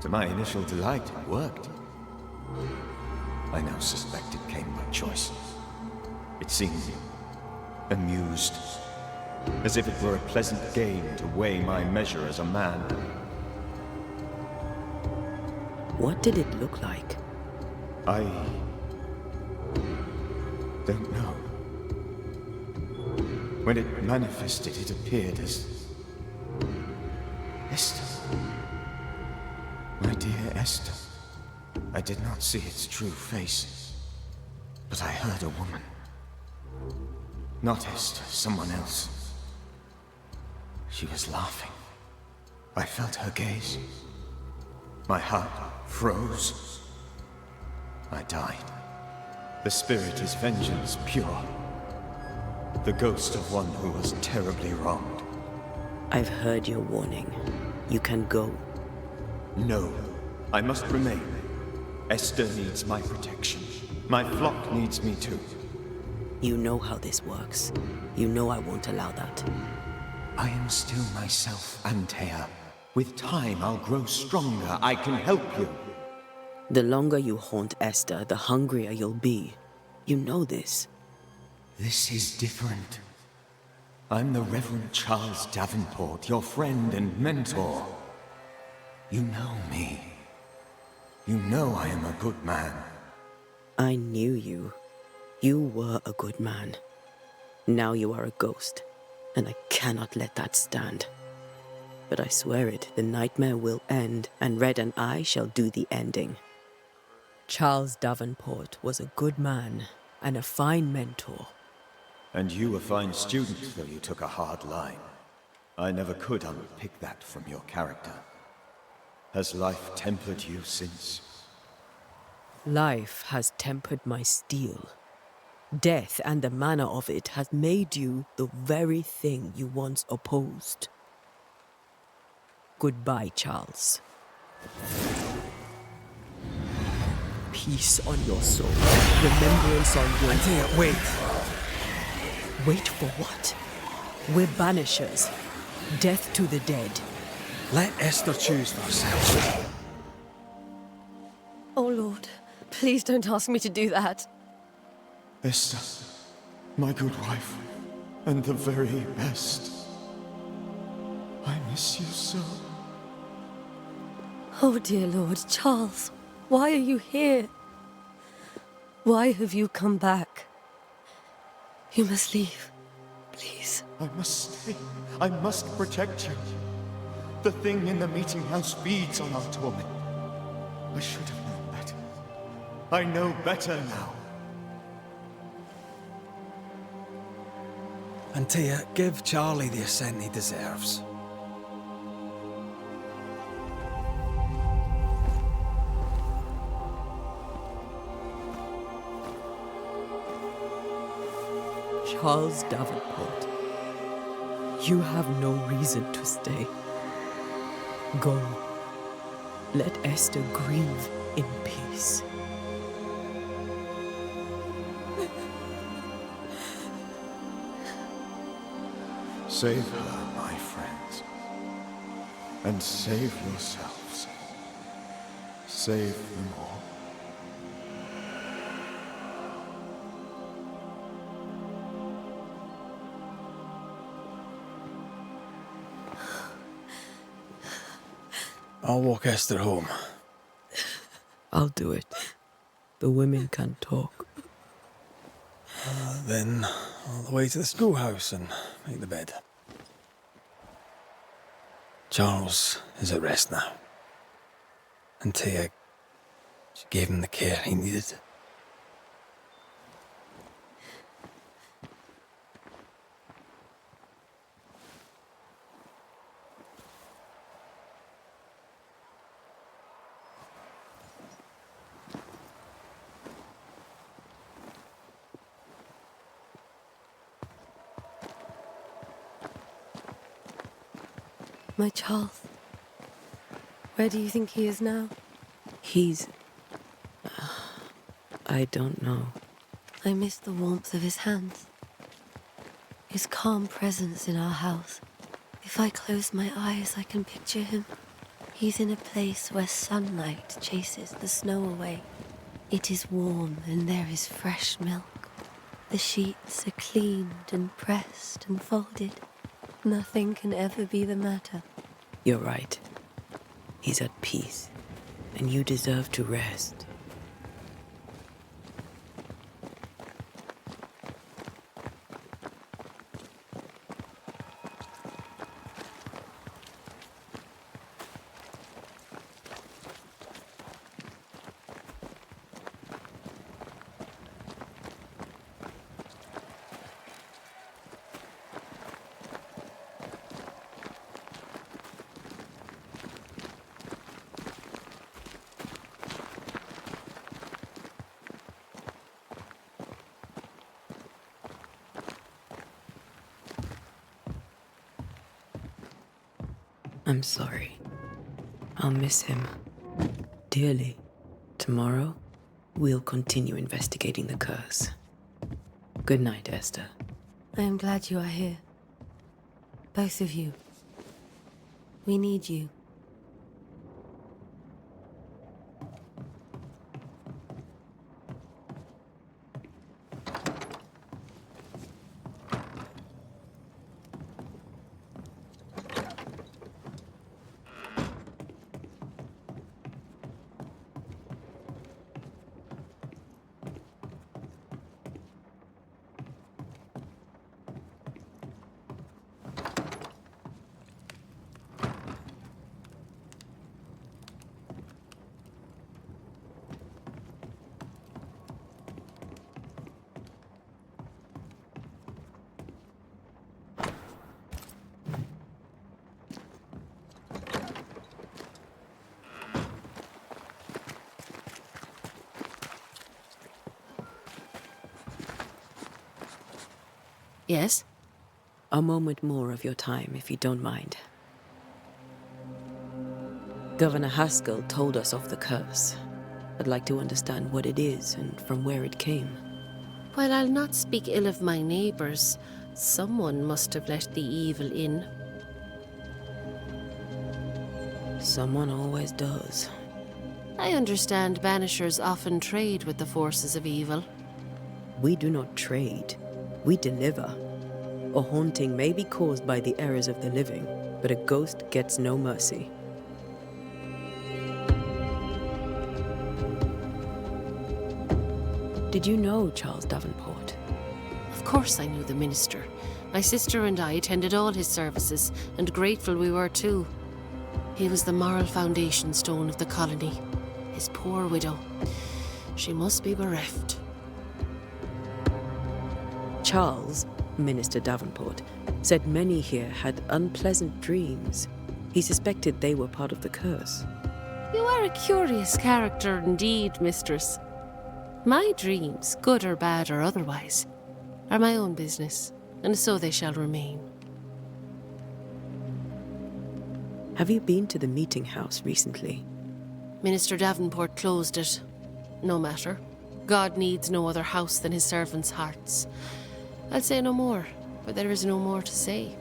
S4: To my initial delight, it worked. I now suspect it came by choice. It seemed amused, as if it were a pleasant game to weigh my measure as a man.
S3: What did it look like?
S4: I don't know. When it manifested, it appeared as Esther. My dear Esther. I did not see its true face, but I heard a woman. Not Esther, someone else. She was laughing. I felt her gaze. My heart froze. I died. The spirit is vengeance pure. The ghost of one who was terribly wronged.
S3: I've heard your warning. You can go.
S4: No, I must remain. Esther needs my protection. My flock needs me too.
S3: You know how this works. You know I won't allow that.
S4: I am still myself, Antea. With time, I'll grow stronger. I can help you.
S3: The longer you haunt Esther, the hungrier you'll be. You know this.
S4: This is different. I'm the Reverend Charles Davenport, your friend and mentor. You know me. You know I am a good man.
S3: I knew you. You were a good man. Now you are a ghost, and I cannot let that stand. But I swear it, the nightmare will end, and Red and I shall do the ending. Charles Davenport was a good man and a fine mentor.
S4: And you a fine student, though you took a hard line. I never could unpick that from your character. Has life tempered you since?
S3: Life has tempered my steel. Death and the manner of it has made you the very thing you once opposed. Goodbye, Charles. Peace on your soul. Remembrance on your...
S2: Antea, wait!
S3: Wait for what? We're Banishers. Death to the dead.
S2: Let Esther choose for herself.
S9: Oh, Lord, please don't ask me to do that.
S4: Esther, my good wife, and the very best. I miss you so.
S9: Oh, dear Lord, Charles, why are you here? Why have you come back? You must leave, please.
S4: I must stay. I must protect you. The thing in the meeting house feeds on our torment. I should have known better. I know better now.
S2: Antea, give Charlie the ascent he deserves.
S3: Charles Davenport. You have no reason to stay. Go. Let Esther grieve in peace.
S4: Save her, my friends. And save yourselves. Save them all.
S2: I'll walk Esther home.
S3: I'll do it. The women can talk.
S2: Then all the way to the schoolhouse and make the bed. Charles is at rest now. And Tia, she gave him the care he needed.
S9: My Charles. Where do you think he is now?
S3: He's... I don't know.
S9: I miss the warmth of his hands. His calm presence in our house. If I close my eyes, I can picture him. He's in a place where sunlight chases the snow away. It is warm and there is fresh milk. The sheets are cleaned and pressed and folded. Nothing can ever be the matter.
S3: You're right. He's at peace, and you deserve to rest. I'm sorry. I'll miss him dearly. Tomorrow, we'll continue investigating the curse. Good night, Esther.
S9: I am glad you are here. Both of you. We need you.
S6: Yes?
S3: A moment more of your time, if you don't mind. Governor Haskell told us of the curse. I'd like to understand what it is and from where it came.
S6: While I'll not speak ill of my neighbours, someone must have let the evil in.
S3: Someone always does.
S6: I understand Banishers often trade with the forces of evil.
S3: We do not trade. We deliver. A haunting may be caused by the errors of the living, but a ghost gets no mercy. Did you know Charles Davenport?
S6: Of course I knew the minister. My sister and I attended all his services, and grateful we were too. He was the moral foundation stone of the colony. His poor widow. She must be bereft.
S3: Charles, Minister Davenport, said many here had unpleasant dreams. He suspected they were part of the curse.
S6: You are a curious character indeed, mistress. My dreams, good or bad or otherwise, are my own business, and so they shall remain.
S3: Have you been to the meeting house recently?
S6: Minister Davenport closed it. No matter. God needs no other house than his servants' hearts. I'll say no more, but there is no more to say.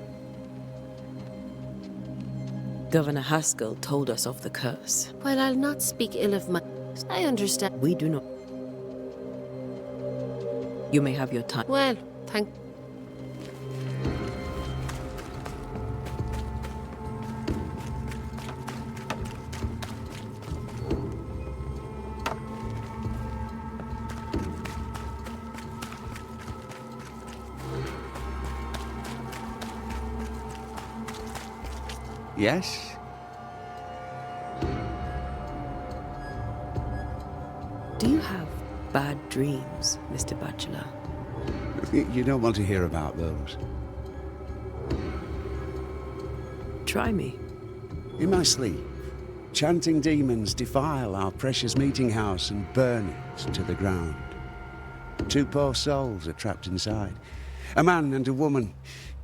S3: Governor Haskell told us of the curse.
S6: While I'll not speak ill of my... I understand.
S3: We do not. You may have your time.
S6: Well, thank...
S5: Yes?
S3: Do you have bad dreams, Mr. Bachelor?
S5: You don't want to hear about those.
S3: Try me.
S5: In my sleep, chanting demons defile our precious meeting house and burn it to the ground. 2 poor souls are trapped inside. A man and a woman,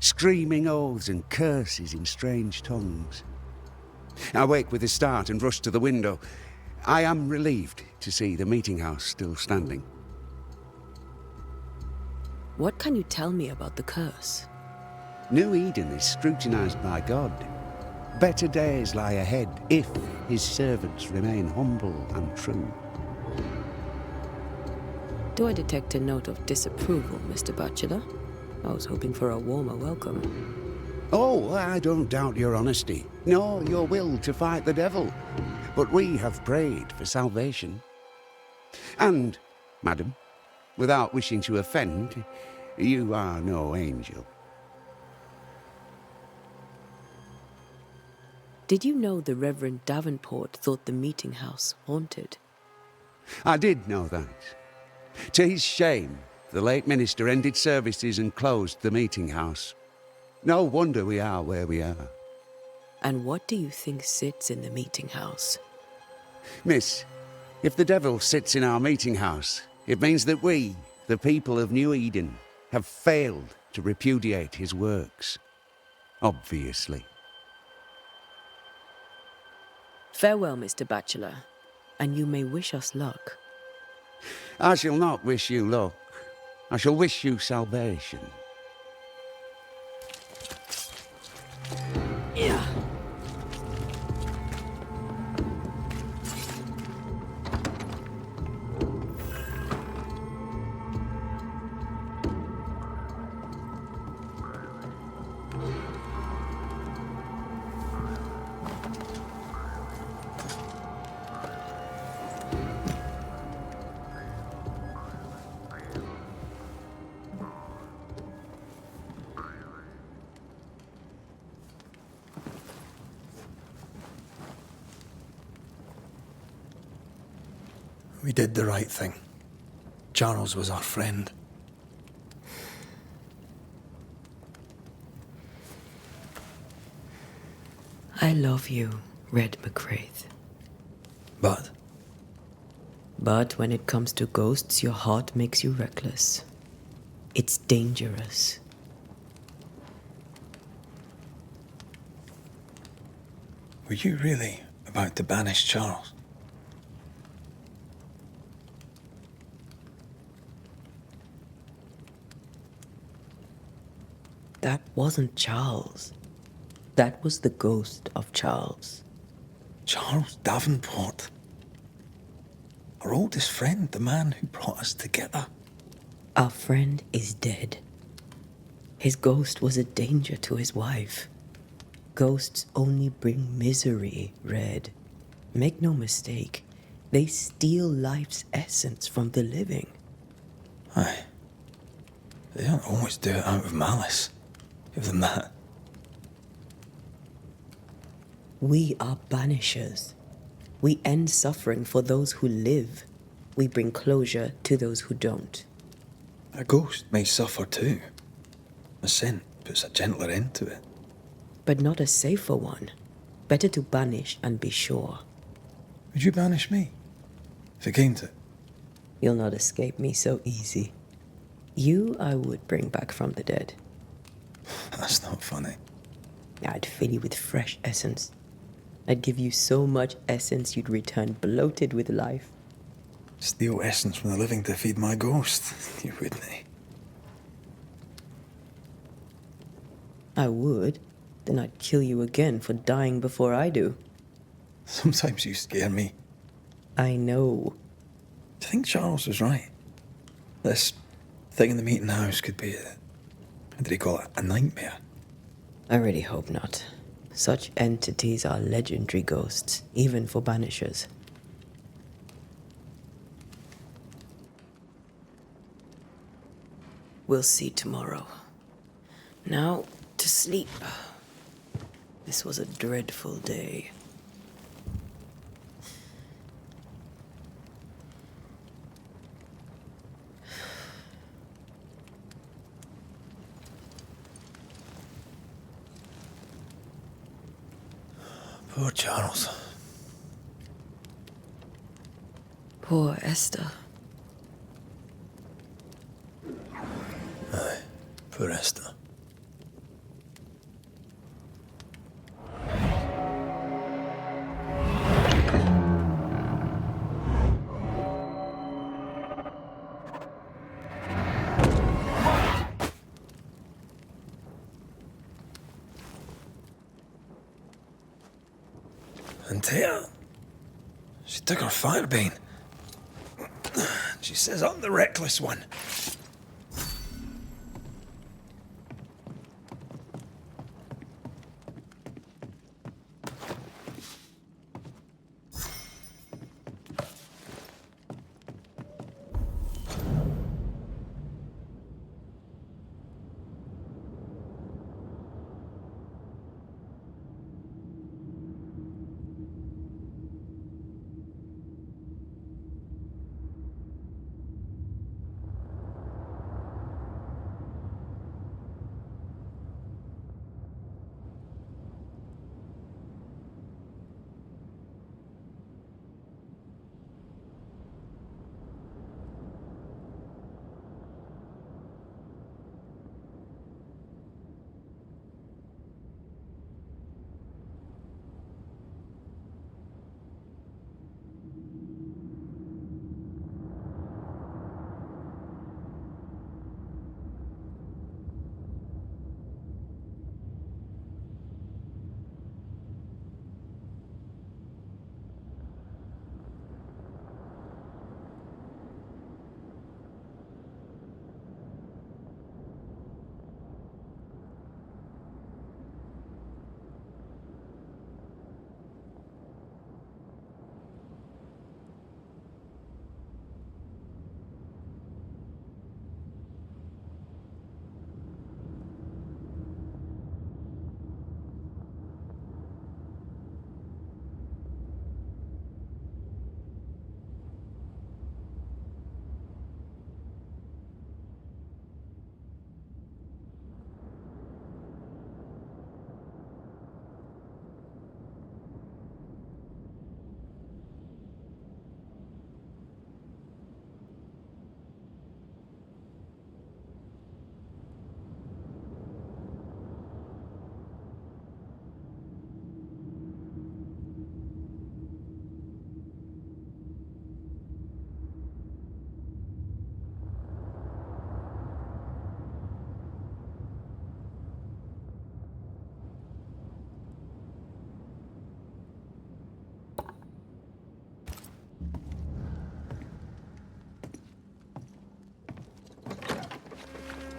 S5: screaming oaths and curses in strange tongues. I wake with a start and rush to the window. I am relieved to see the meeting house still standing.
S3: What can you tell me about the curse?
S5: New Eden is scrutinized by God. Better days lie ahead if his servants remain humble and true.
S3: Do I detect a note of disapproval, Mr. Bachelor? I was hoping for a warmer welcome.
S5: Oh, I don't doubt your honesty, nor your will to fight the devil. But we have prayed for salvation. And, madam, without wishing to offend, you are no angel.
S3: Did you know the Reverend Davenport thought the meeting house haunted?
S5: I did know that. To his shame, the late minister ended services and closed the meeting house. No wonder we are where we are.
S3: And what do you think sits in the meeting house?
S5: Miss, if the devil sits in our meeting house, it means that we, the people of New Eden, have failed to repudiate his works. Obviously.
S3: Farewell, Mr. Bachelor, and you may wish us luck.
S5: I shall not wish you luck. I shall wish you salvation.
S3: Yeah.
S2: We did the right thing. Charles was our friend.
S3: I love you, Red McCraith.
S2: But
S3: But when it comes to ghosts, your heart makes you reckless. It's dangerous.
S2: were you really about to banish Charles?
S3: That wasn't Charles. That was the ghost of Charles.
S2: Charles Davenport. Our oldest friend, the man who brought us together.
S3: Our friend is dead. His ghost was a danger to his wife. Ghosts only bring misery, Red. Make no mistake, they steal life's essence from the living.
S2: Aye. They don't always do it out of malice. Give them that.
S3: We are banishers. We end suffering for those who live. We bring closure to those who don't.
S2: A ghost may suffer too. A sin puts a gentler end to it.
S3: But not a safer one. Better to banish and be sure.
S2: Would you banish me? If it came to it?
S3: You'll not escape me so easy. You I would bring back from the dead.
S2: That's not funny.
S3: I'd fill you with fresh essence. I'd give you so much essence you'd return bloated with life.
S2: Steal essence from the living to feed my ghost. You wouldn't, eh?
S3: I would. Then I'd kill you again for dying before I do.
S2: Sometimes you scare me.
S3: I know.
S2: Do you think Charles was right? This thing in the meeting house could be how did he call it? A nightmare?
S3: I really hope not. Such entities are legendary ghosts, even for Banishers. We'll see tomorrow. Now, to sleep. This was a dreadful day.
S2: Poor Charles.
S3: Poor Esther.
S2: Aye, poor Esther. And Taya, she took her firebane. She says I'm the reckless one.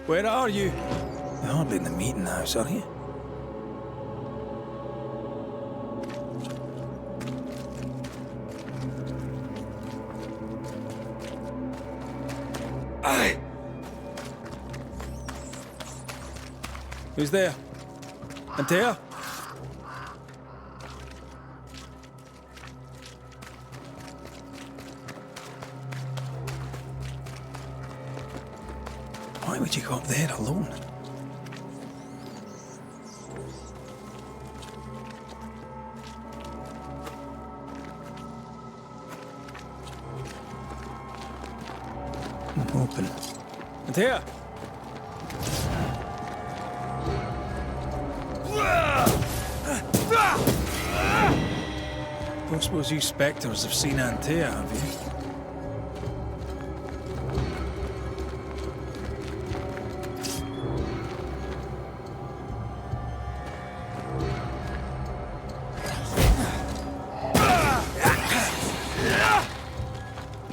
S2: Where are you? You're hardly in the meeting house, are you? Aye. Who's there? Antea? Why would you go up there alone? Open. Antea! Don't suppose you spectres have seen Antea, have you?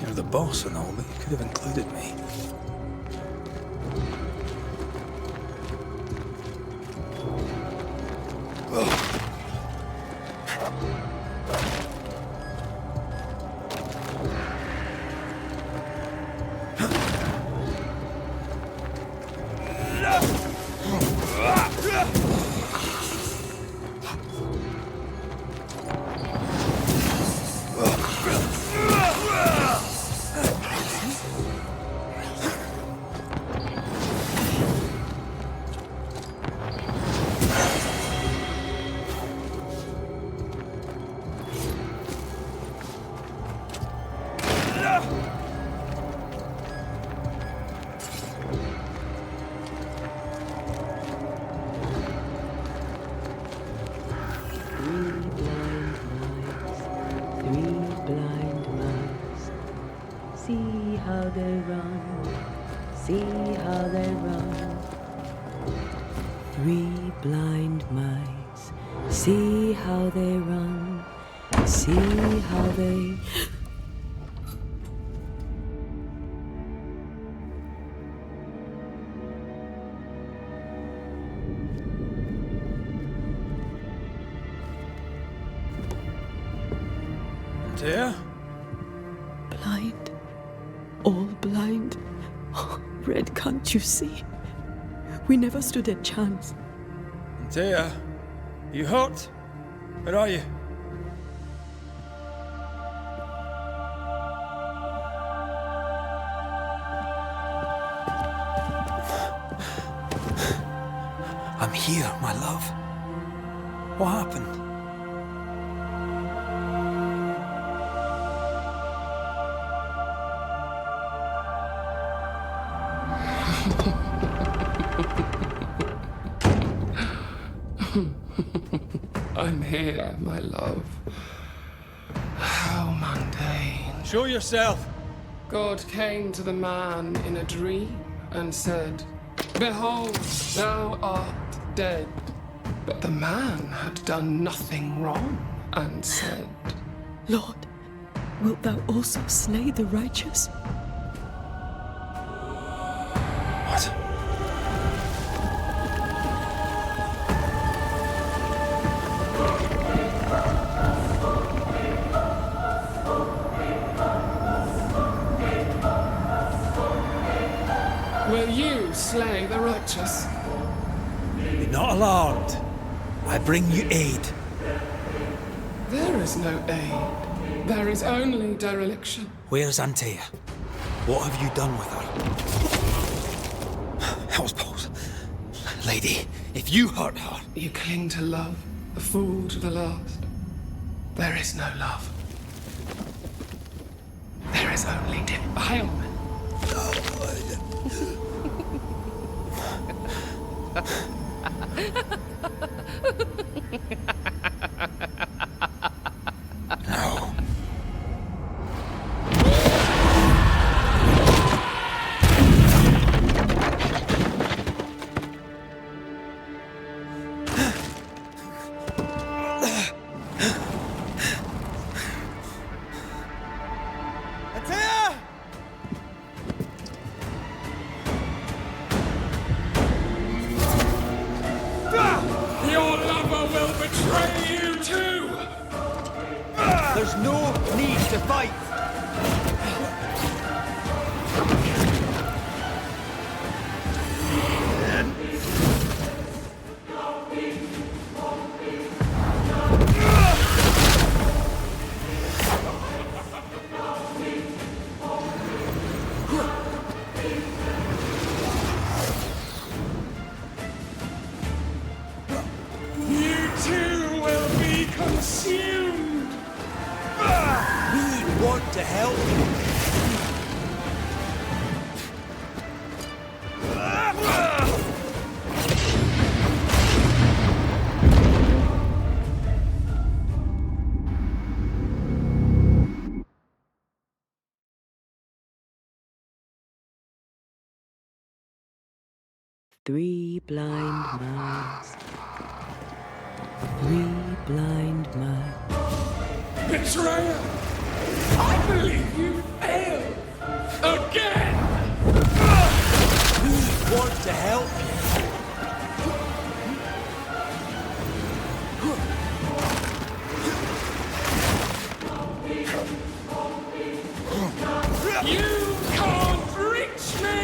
S2: You're the boss and all, but you could have included me.
S3: See how they run, see how they run. 3 blind mice, see how they run, see how they...
S2: Antea?
S3: Blind. All blind. Oh, Red, can't you see? We never stood a chance.
S2: Antea? You hurt? Where are you? I'm here, my love. What happened?
S11: I'm here, my love. How mundane.
S2: Show yourself!
S11: God came to the man in a dream and said, "Behold, thou art dead." But the man had done nothing wrong and said,
S3: Lord, wilt thou also slay the righteous?
S2: What?
S11: "Will you slay the righteous?"
S2: Be not alarmed. I bring you aid.
S11: There is no aid. There is only dereliction.
S2: Where's Antea? What have you done with her? Hell's balls. Lady, if you hurt her...
S11: You cling to love, a fool to the last. There is no love. There is only defilement.
S2: No.
S11: Your lover will betray you too!
S12: There's no need to fight.
S11: You too will be consumed!
S12: We want to help you.
S3: 3 blind mice. 3 blind mice.
S11: Betrayer! I believe you failed! Again!
S12: We want to help
S11: You can't reach me!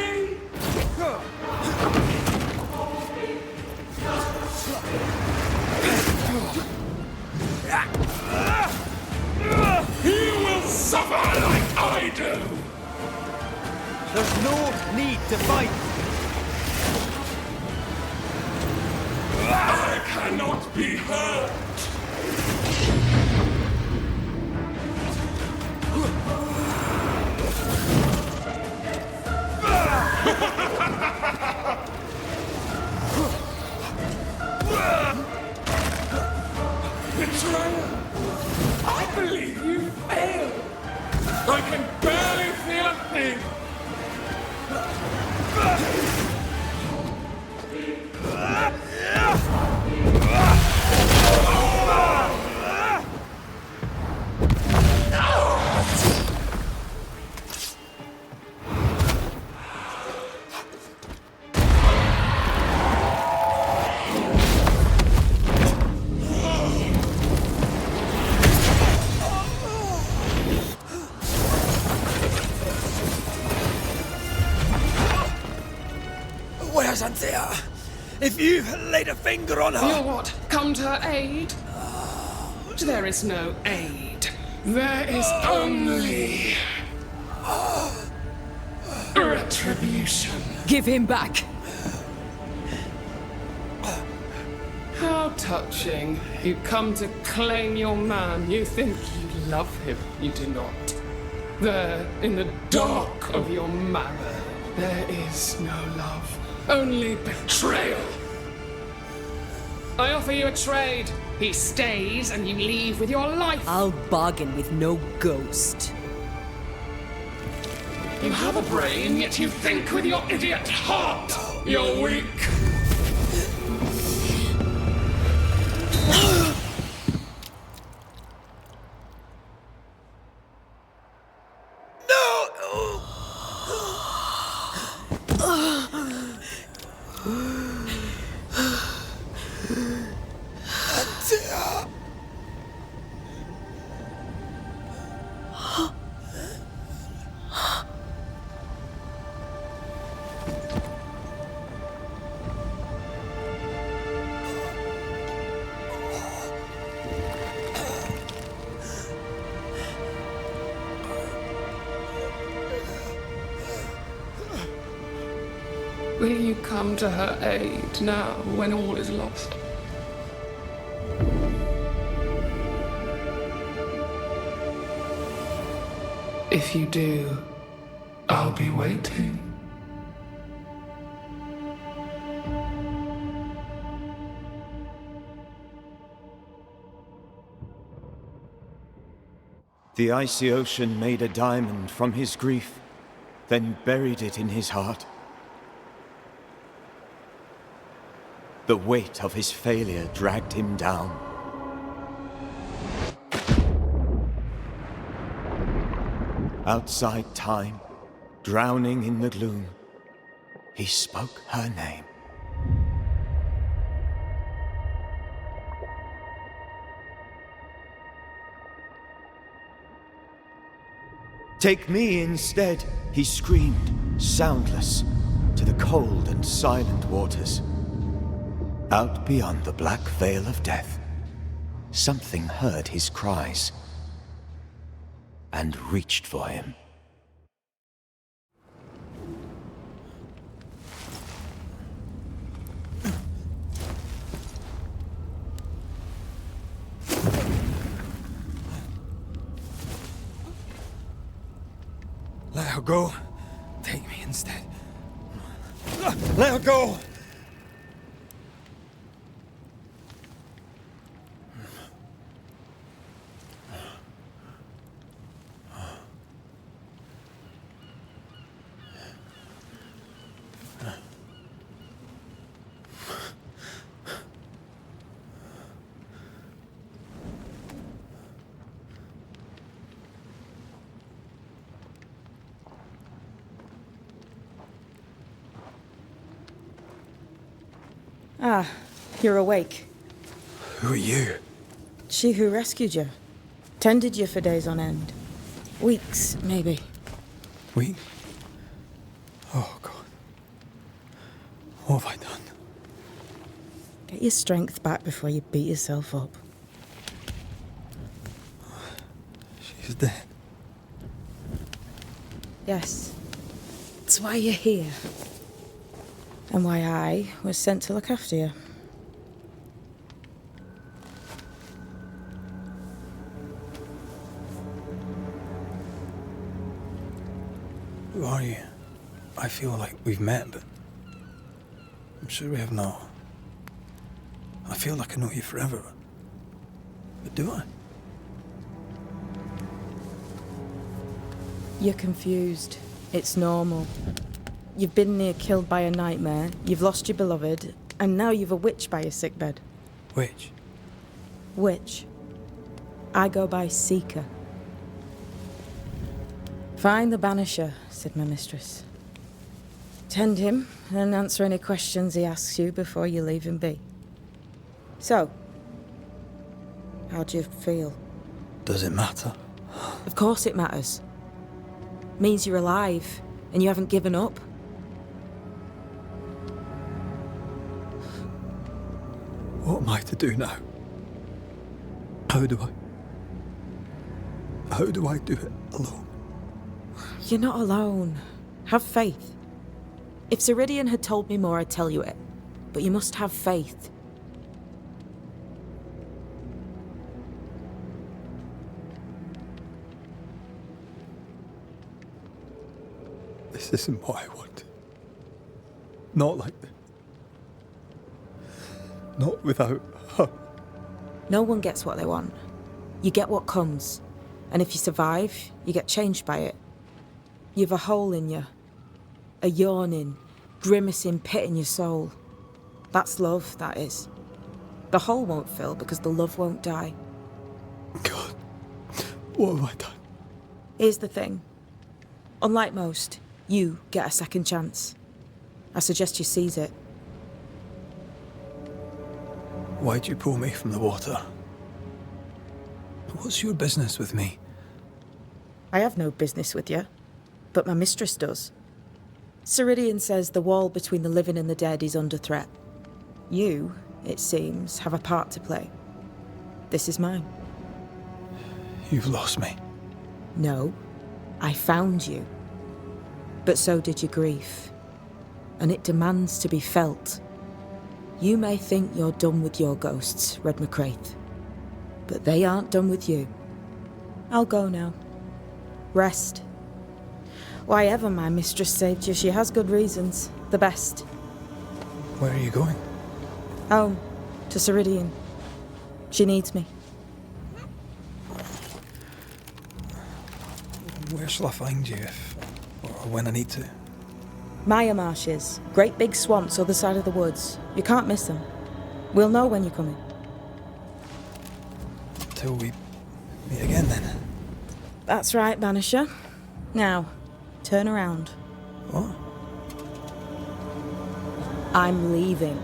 S11: You will suffer like I do!
S12: There's no need to fight.
S11: I cannot be hurt! Betrayer! I believe you failed! I can barely feel a thing!
S2: Where's Anthea? If you laid a finger on her...
S11: You'll what? Come to her aid? There is no aid. There is only... retribution.
S3: Give him back!
S11: How touching. You come to claim your man. You think you love him. You do not. There, in the dark of your marrow, there is no love. Only betrayal. I offer you a trade. He stays and you leave with your life.
S3: I'll bargain with no ghost.
S11: You have a brain, yet you think with your idiot heart. You're weak. Will you come to her aid now when all is lost? If you do, I'll be waiting.
S4: The icy ocean made a diamond from his grief, then buried it in his heart. The weight of his failure dragged him down. Outside time, drowning in the gloom, he spoke her name. Take me instead, he screamed, soundless, to the cold and silent waters. Out beyond the black veil of death, something heard his cries and reached for him.
S2: Let her go. Take me instead. Let her go!
S13: Ah, you're awake.
S2: Who are you?
S13: She who rescued you. Tended you for days on end. Weeks, maybe.
S2: We? Oh, God. What have I done?
S13: Get your strength back before you beat yourself up.
S2: She's dead.
S13: Yes. That's why you're here. And why I was sent to look after you.
S2: Who are you? I feel like we've met, but I'm sure we have not. I feel like I know you forever, but do I?
S13: You're confused. It's normal. You've been near killed by a nightmare, you've lost your beloved, and now you've a witch by your sickbed.
S2: Which?
S13: Witch. I go by Seeker. Find the Banisher, said my mistress. Tend him, and answer any questions he asks you before you leave him be. So, how do you feel?
S2: Does it matter?
S13: Of course it matters. Means you're alive, and you haven't given up.
S2: What am I to do now? How do I do it alone?
S13: You're not alone. Have faith. If Ceridian had told me more, I'd tell you it. But you must have faith.
S2: This isn't what I want. Not like this. Not without her.
S13: No one gets what they want. You get what comes. And if you survive, you get changed by it. You've a hole in you. A yawning, grimacing pit in your soul. That's love, that is. The hole won't fill because the love won't die.
S2: God, what have I done?
S13: Here's the thing. Unlike most, you get a second chance. I suggest you seize it.
S2: Why'd you pull me from the water? What's your business with me?
S13: I have no business with you, but my mistress does. Ceridian says the wall between the living and the dead is under threat. You, it seems, have a part to play. This is mine.
S2: You've lost me.
S13: No, I found you. But so did your grief. And it demands to be felt. You may think you're done with your ghosts, Red McCraith. But they aren't done with you. I'll go now. Rest. Why ever my mistress saved you, she has good reasons. The best.
S2: Where are you going?
S13: Home. To Ceridian. She needs me.
S2: Where shall I find you if, or when I need to?
S13: Maya marshes. Great big swamps other side of the woods. You can't miss them. We'll know when you're coming.
S2: Till we meet again then.
S13: That's right, Banisher. Now, turn around.
S2: What?
S13: I'm leaving.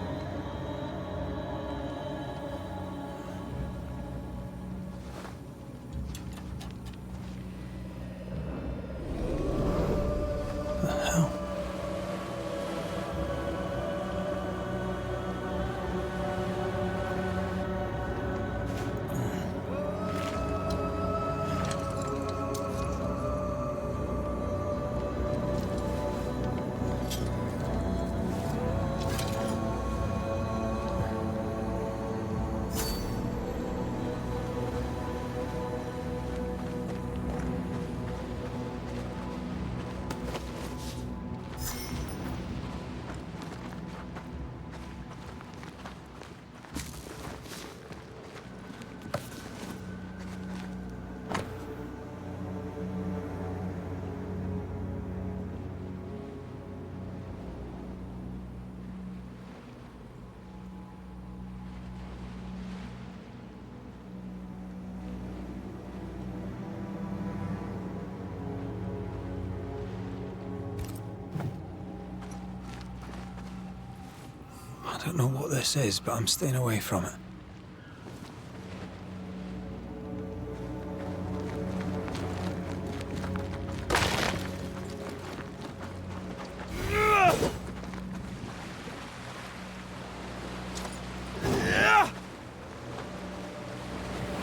S2: don't know what this is, but I'm staying away from it.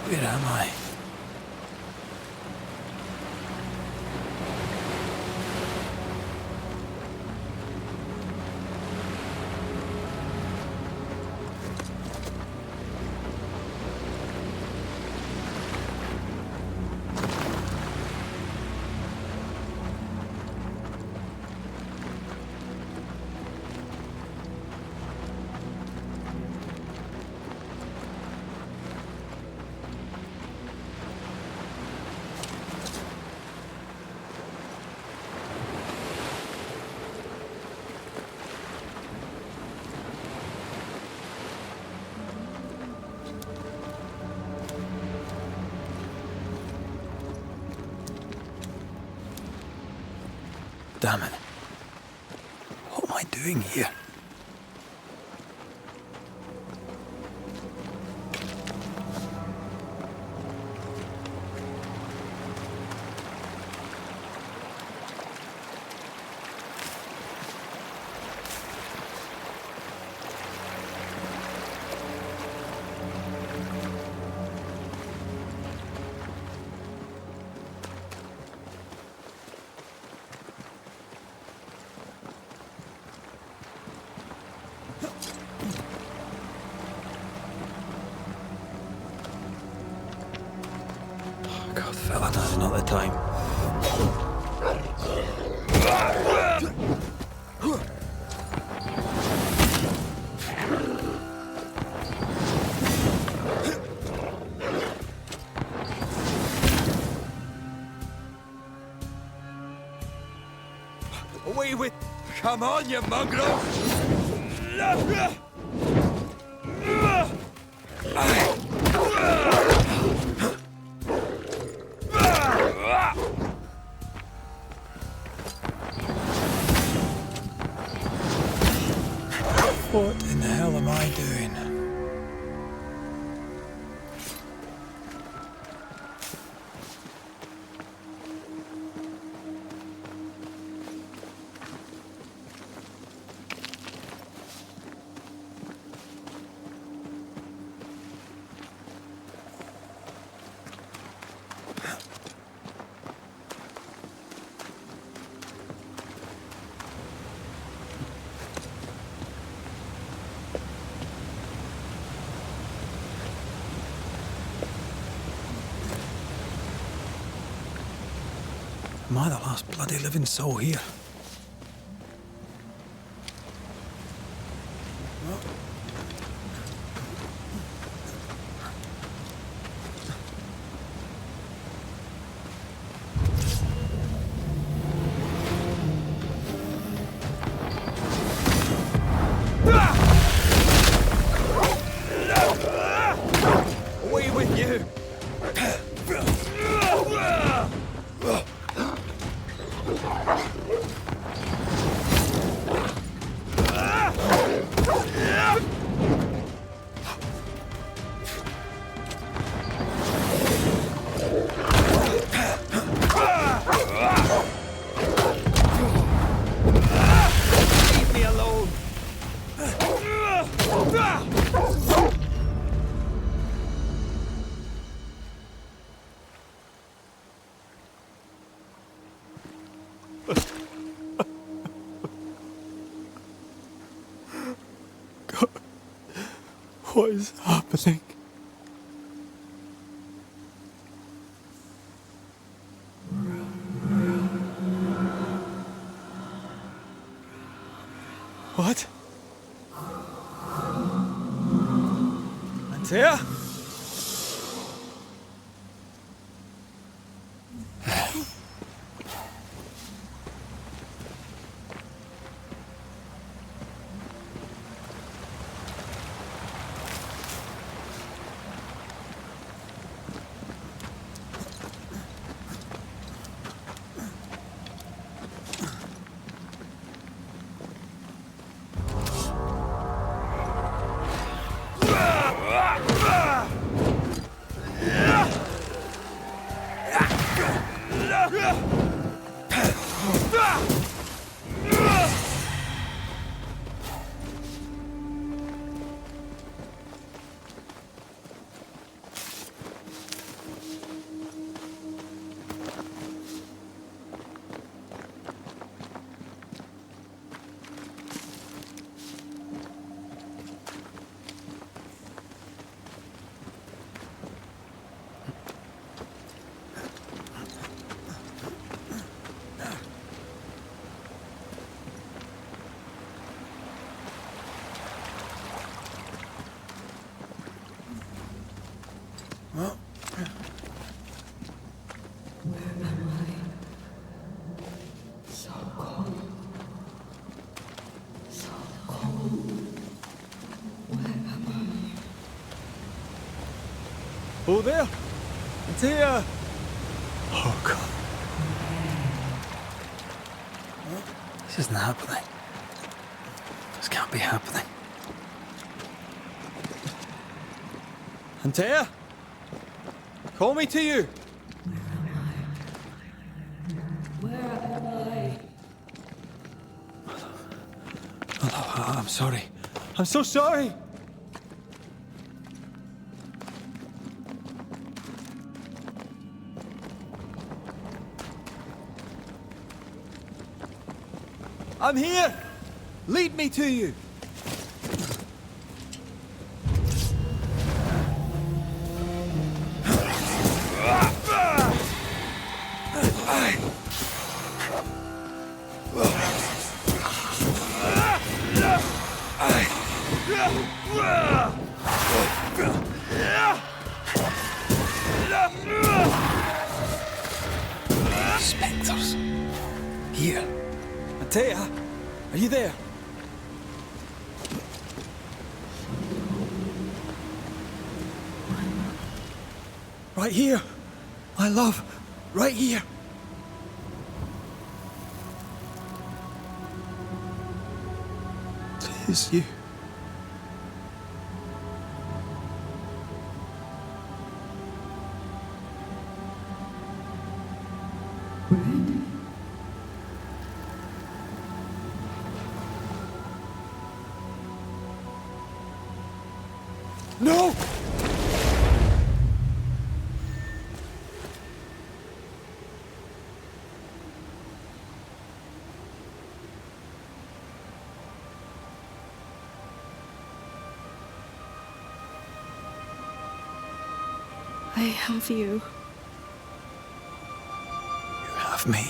S2: Where am I? Damn it. What am I doing here? God, fella, now's not the time.
S12: Away with... Come on, you mongrel!
S2: What in the hell am I doing? Am I the last bloody living soul here?
S12: Away with you! Leave me alone!
S2: God, what is happening? What? Antea?
S12: Oh, there! Antea!
S2: Oh, God. This isn't happening. This can't be happening.
S12: Antea! Call me to you!
S2: I'm sorry.
S12: I'm so sorry! I'm here! Lead me to you!
S2: Spectres. Here.
S12: Antea, are you there? Right here, my love, right here.
S2: It is you.
S12: No!
S9: I have you.
S2: You have me.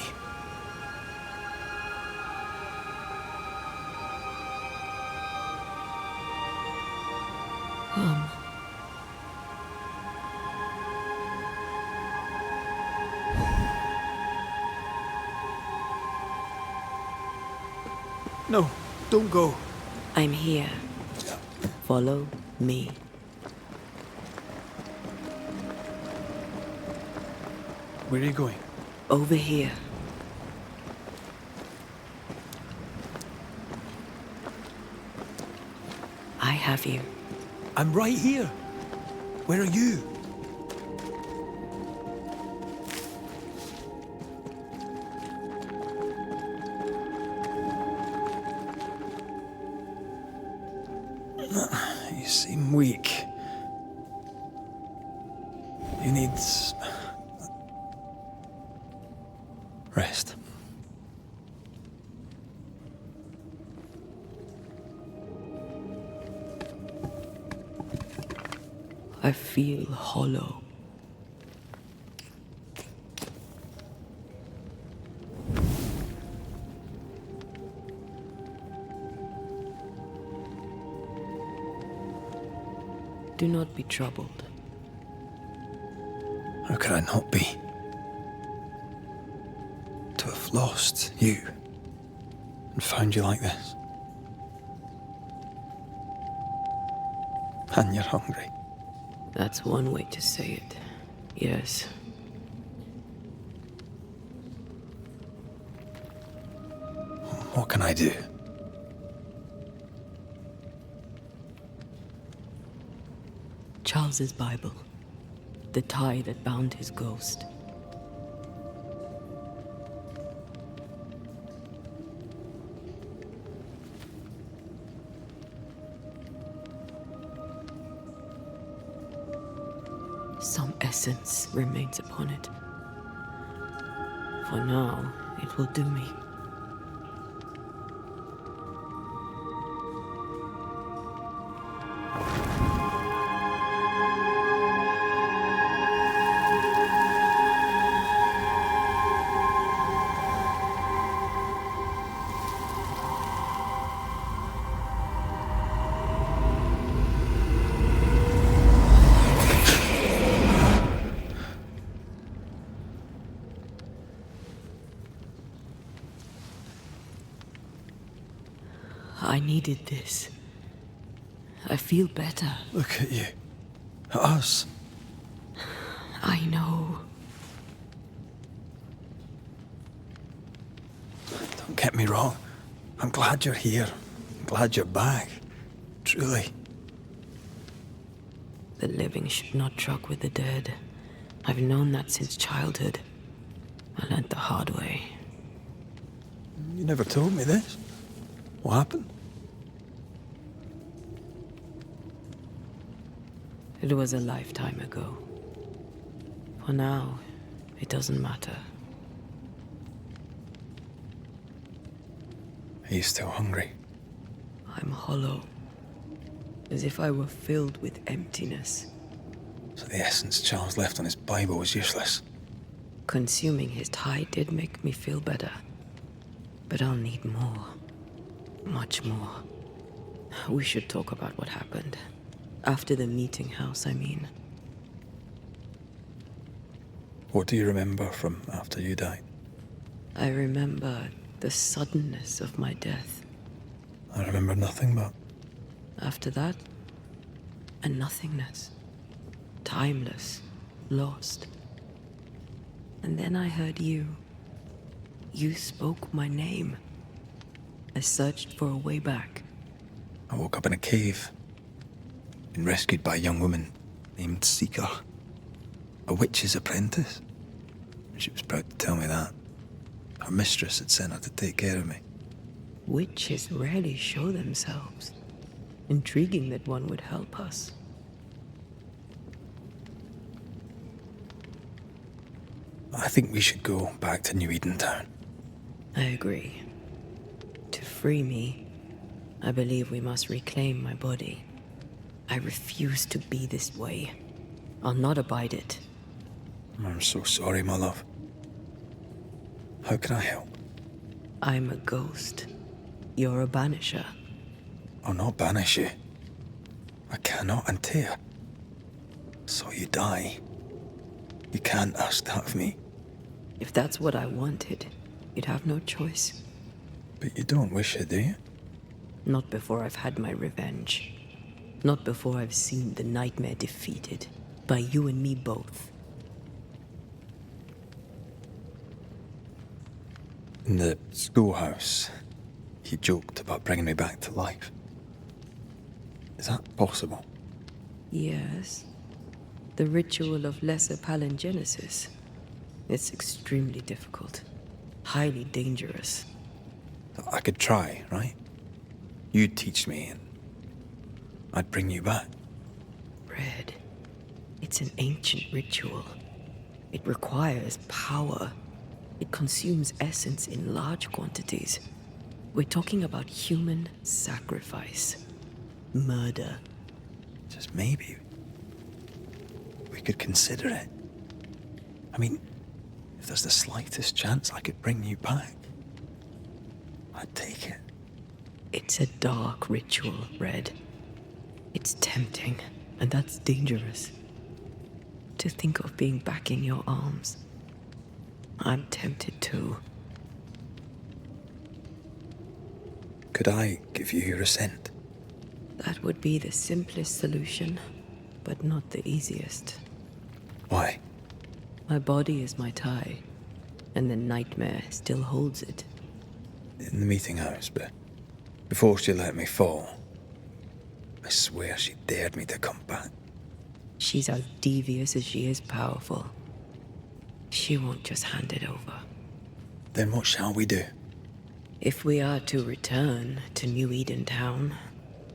S12: No, don't go.
S3: I'm here. Follow me.
S2: Where are you going?
S3: Over here. I have you.
S12: I'm right here. Where are you?
S2: You seem weak. You need rest.
S3: I feel hollow. Do not be troubled.
S2: How could I not be? To have lost you and found you like this. And you're hungry.
S3: That's one way to say it. Yes.
S2: What can I do?
S3: Charles's Bible. The tie that bound his ghost. Some essence remains upon it. For now, it will do me. I needed this. I feel better.
S2: Look at you. At us.
S3: I know.
S2: Don't get me wrong. I'm glad you're here. I'm glad you're back. Truly.
S3: The living should not truck with the dead. I've known that since childhood. I learned the hard way.
S2: You never told me this. What happened?
S3: It was a lifetime ago. For now, it doesn't matter.
S2: Are you still hungry?
S3: I'm hollow. As if I were filled with emptiness.
S2: So the essence Charles left on his Bible was useless.
S3: Consuming his tide did make me feel better. But I'll need more. Much more. We should talk about what happened. After the meeting house, I mean.
S2: What do you remember from after you died?
S3: I remember the suddenness of my death.
S2: I remember nothing but...
S3: After that, a nothingness. Timeless. Lost. And then I heard you. You spoke my name. I searched for a way back.
S2: I woke up in a cave. Been rescued by a young woman named Seeker. A witch's apprentice. She was proud to tell me that. Her mistress had sent her to take care of me.
S3: Witches rarely show themselves. Intriguing that one would help us.
S2: I think we should go back to New Eden Town.
S3: I agree. To free me, I believe we must reclaim my body. I refuse to be this way. I'll not abide it.
S2: I'm so sorry, my love. How can I help?
S3: I'm a ghost. You're a banisher.
S2: I'll not banish you. I cannot Antea. So you die. You can't ask that of me.
S3: If that's what I wanted, you'd have no choice.
S2: But you don't wish it, do you?
S3: Not before I've had my revenge. Not before I've seen the nightmare defeated. By you and me both.
S2: In the schoolhouse, he joked about bringing me back to life. Is that possible?
S3: Yes. The ritual of lesser palingenesis. It's extremely difficult. Highly dangerous.
S2: I could try, right? You'd teach me and I'd bring you back.
S3: Red. It's an ancient ritual. It requires power. It consumes essence in large quantities. We're talking about human sacrifice. Murder.
S2: Just maybe we could consider it. I mean, if there's the slightest chance I could bring you back, I'd take it.
S3: It's a dark ritual, Red. It's tempting, and that's dangerous. To think of being back in your arms. I'm tempted too.
S2: Could I give you your assent?
S3: That would be the simplest solution, but not the easiest.
S2: Why?
S3: My body is my tie, and the nightmare still holds it.
S2: In the meeting house, but before she let me fall, I swear she dared me to come back.
S3: She's as devious as she is powerful. She won't just hand it over.
S2: Then what shall we do?
S3: If we are to return to New Eden Town,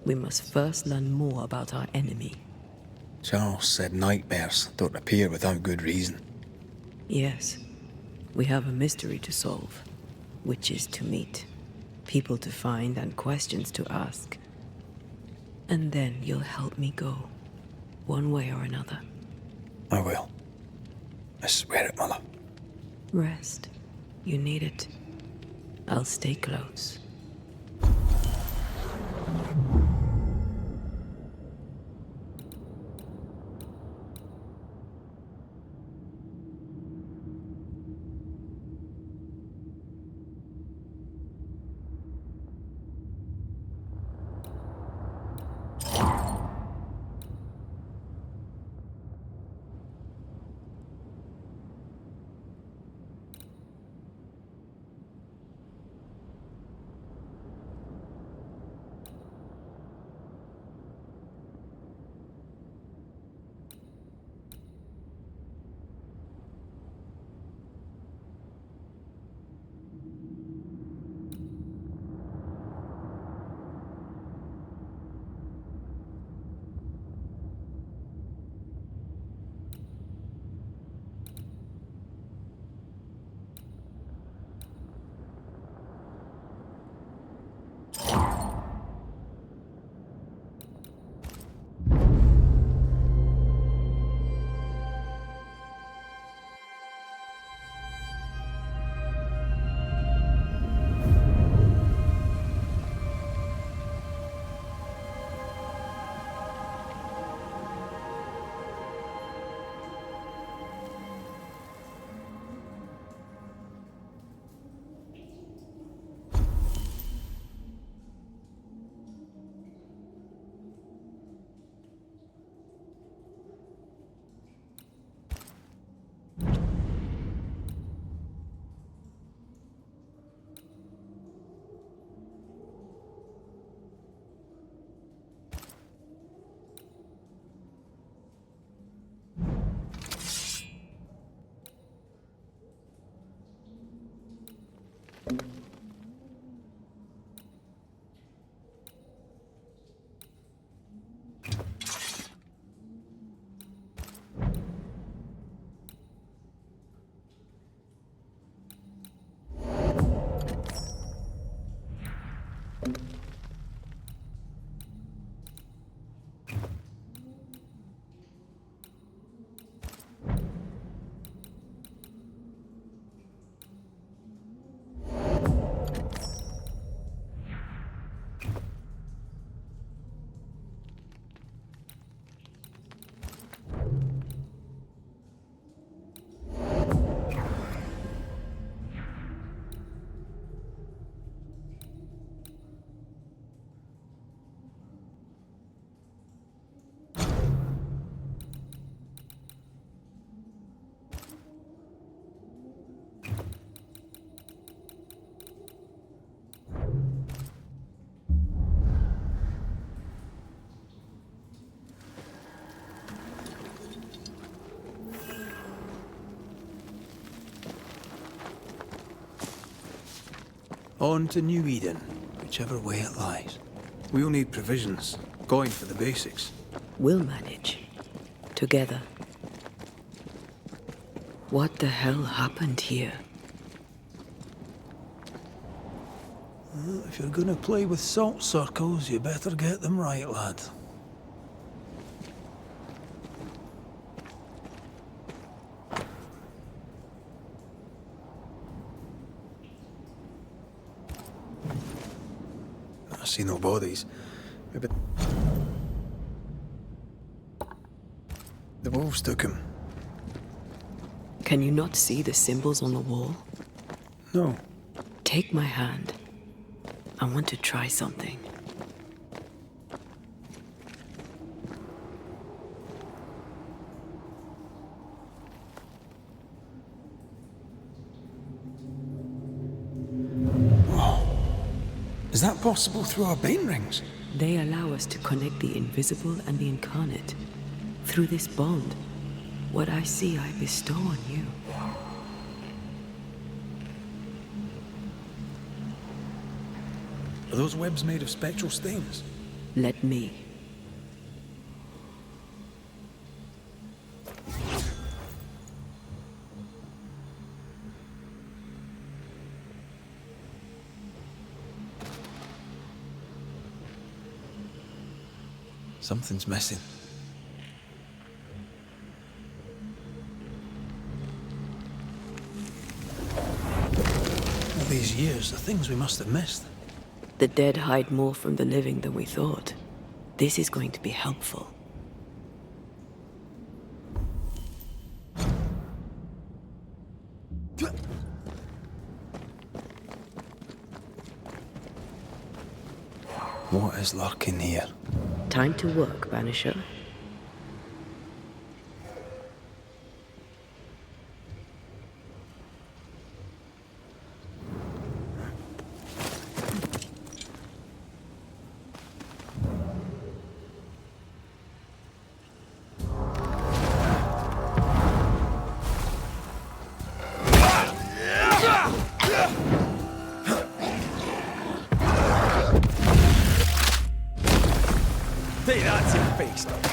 S3: we must first learn more about our enemy.
S2: Charles said nightmares don't appear without good reason.
S3: Yes, we have a mystery to solve. Witches to meet, people to find, and questions to ask. And then you'll help me go, one way or another.
S2: I will. I swear it, my love.
S3: Rest. You need it. I'll stay close.
S2: On to New Eden, whichever way it lies. We'll need provisions, going for the basics.
S3: We'll manage. Together. What the hell happened here?
S2: Well, if you're gonna play with salt circles, you better get them right, lad. I see no bodies. Maybe the wolves took him.
S3: Can you not see the symbols on the wall?
S2: No.
S3: Take my hand. I want to try something.
S2: Is that possible through our bane rings?
S3: They allow us to connect the invisible and the incarnate. Through this bond, what I see I bestow on you.
S2: Are those webs made of spectral stains?
S3: Let me.
S2: Something's missing. All these years, the things we must have missed.
S3: The dead hide more from the living than we thought. This is going to be helpful.
S2: What is lurking here?
S3: Time to work, Banisher.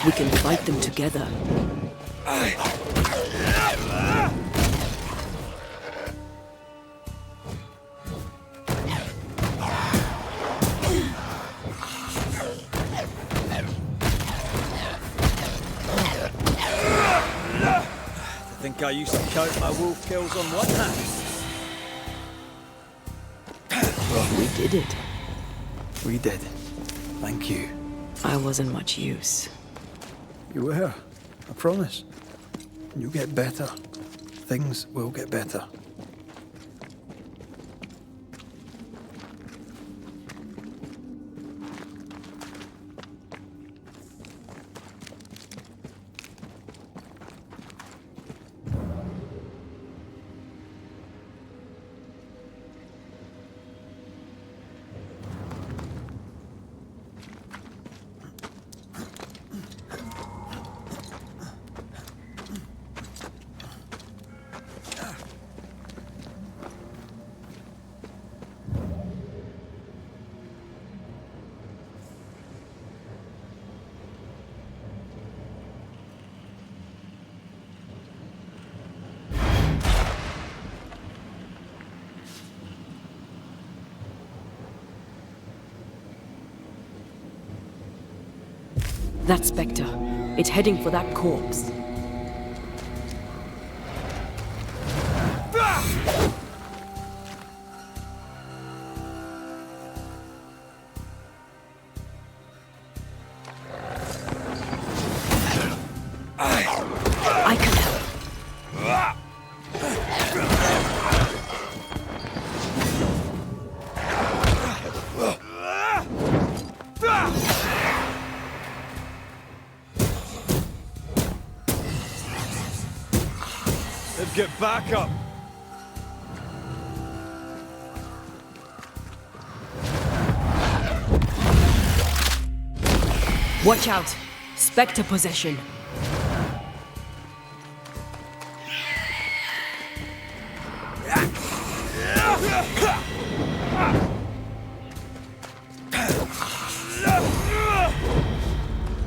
S3: We can fight them together.
S12: I think I used to count my wolf kills on one hand.
S3: We did it.
S2: We did. Thank you.
S3: I wasn't much use.
S2: You were. I promise. You'll get better. Things will get better.
S3: That Spectre. It's heading for that corpse. I can help.
S12: Let's get back up.
S3: Watch out! Spectre possession.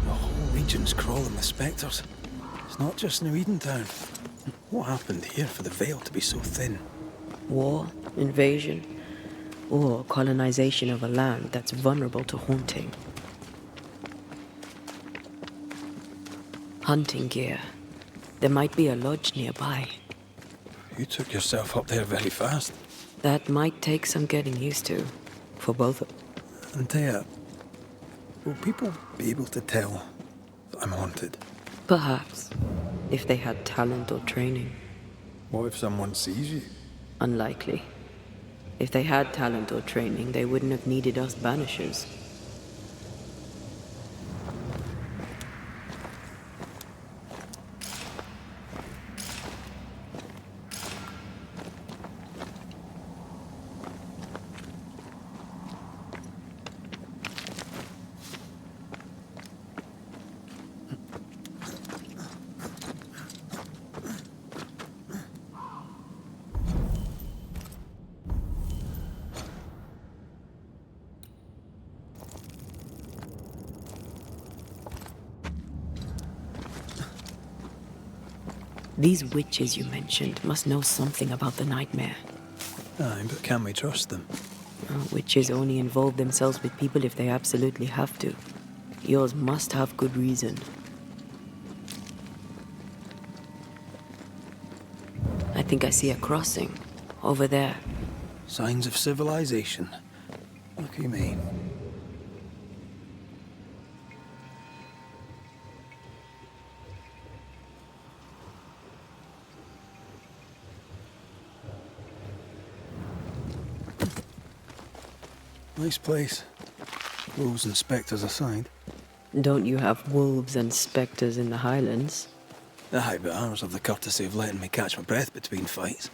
S2: The whole region's crawling with spectres. It's not just New Edentown. What happened here for the veil to be so thin?
S3: War, invasion, or colonization of a land that's vulnerable to haunting. Hunting gear. There might be a lodge nearby.
S2: You took yourself up there very fast.
S3: That might take some getting used to, for both of us.
S2: Antea, will people be able to tell that I'm haunted?
S3: Perhaps, if they had talent or training.
S2: What if someone sees you?
S3: Unlikely. If they had talent or training, they wouldn't have needed us Banishers. These witches you mentioned must know something about the nightmare.
S2: Aye, but can we trust them?
S3: Witches only involve themselves with people if they absolutely have to. Yours must have good reason. I think I see a crossing. Over there.
S2: Signs of civilization. Lucky me. Nice place. Wolves and spectres aside.
S3: Don't you have wolves and spectres in the Highlands?
S2: Aye, but ours have the courtesy of letting me catch my breath between fights.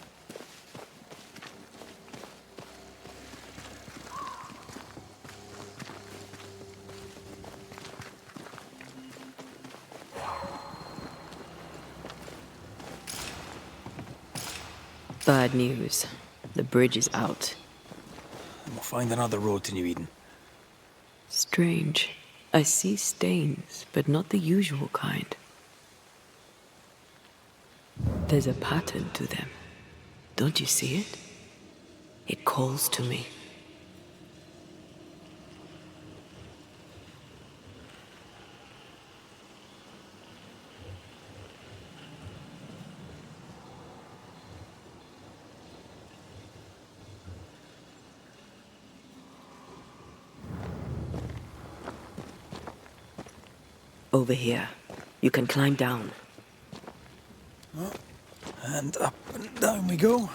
S3: Bad news. The bridge is out.
S2: And we'll find another road to New Eden.
S3: Strange. I see stains, but not the usual kind. There's a pattern to them. Don't you see it? It calls to me. Over here. You can climb down.
S2: Oh, and up and down we go.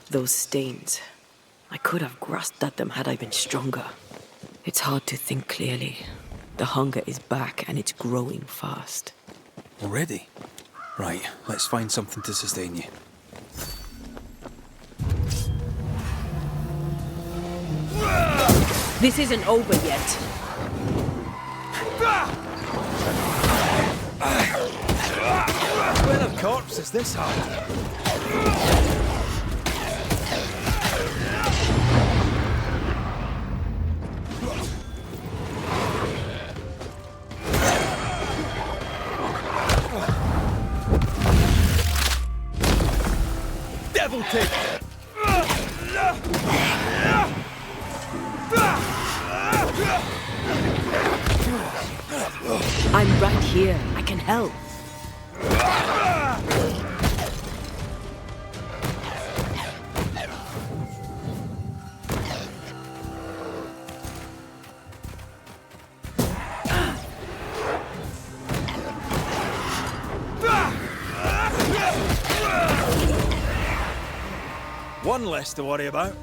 S3: Those stains. I could have grasped at them had I been stronger. It's hard to think clearly. The hunger is back and it's growing fast.
S2: Already? Right, let's find something to sustain you.
S3: This isn't over yet.
S12: Where of corpse is this hard? Devil take!
S3: I'm right here. I can help.
S12: One less to worry about.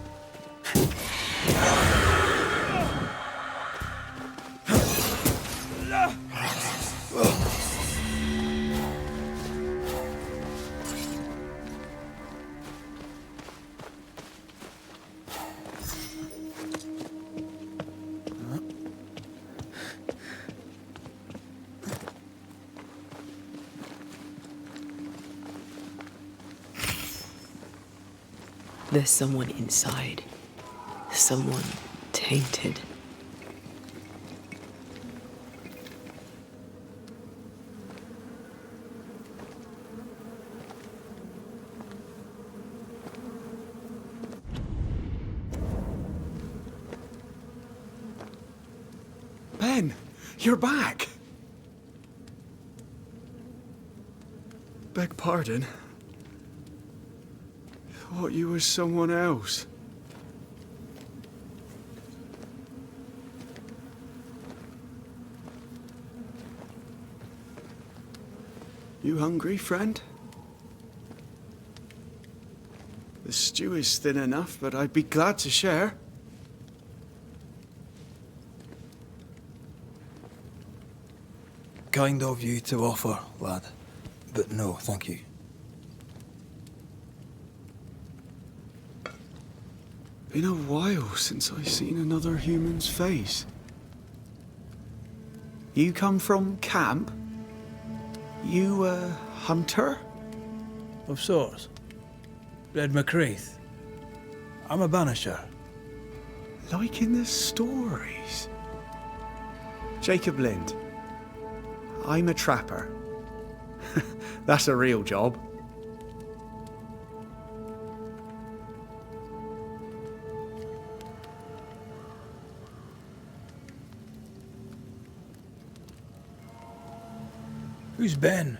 S3: There's someone inside. Someone tainted.
S14: Ben, you're back. Beg pardon. Thought you was someone else. You hungry, friend? The stew is thin enough, but I'd be glad to share.
S2: Kind of you to offer, lad. But no, thank you.
S14: Been a while since I seen another human's face. You come from camp? You a hunter?
S2: Of sorts. Red McCraith. I'm a banisher.
S14: Like in the stories. Jacob Lind. I'm a trapper. That's a real job.
S2: Who's Ben?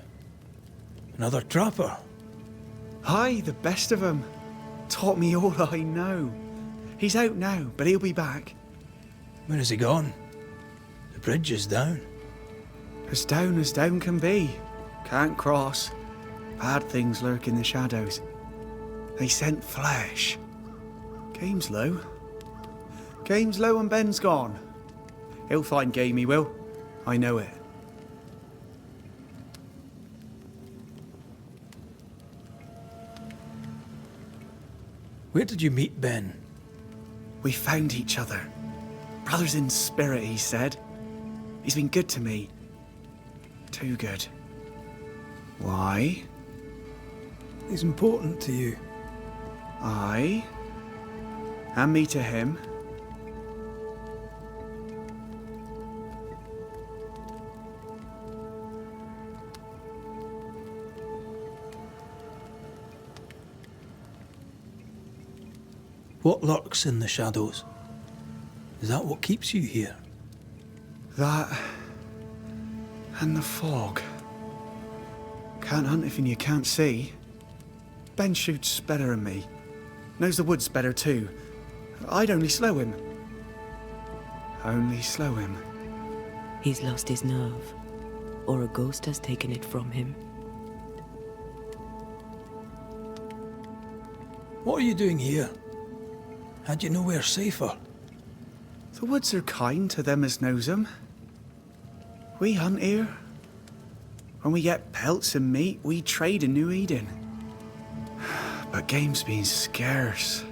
S2: Another trapper?
S14: Aye, the best of 'em. Taught me all I know. He's out now, but he'll be back.
S2: When is he gone? The bridge is down.
S14: As down can be. Can't cross. Bad things lurk in the shadows. They scent flesh. Game's low. Game's low and Ben's gone. He'll find game, he will. I know it.
S2: Where did you meet Ben?
S14: We found each other. Brothers in spirit, he said. He's been good to me. Too good. Why?
S2: He's important to you.
S14: Aye. And me to him.
S2: What lurks in the shadows? Is that what keeps you here?
S14: That... and the fog. Can't hunt if you can't see. Ben shoots better than me. Knows the woods better too. I'd only slow him. Only slow him.
S3: He's lost his nerve, or a ghost has taken it from him.
S2: What are you doing here? Had you nowhere safer?
S14: The woods are kind to them as knows 'em. We hunt here. When we get pelts and meat, we trade in New Eden. But game's been scarce.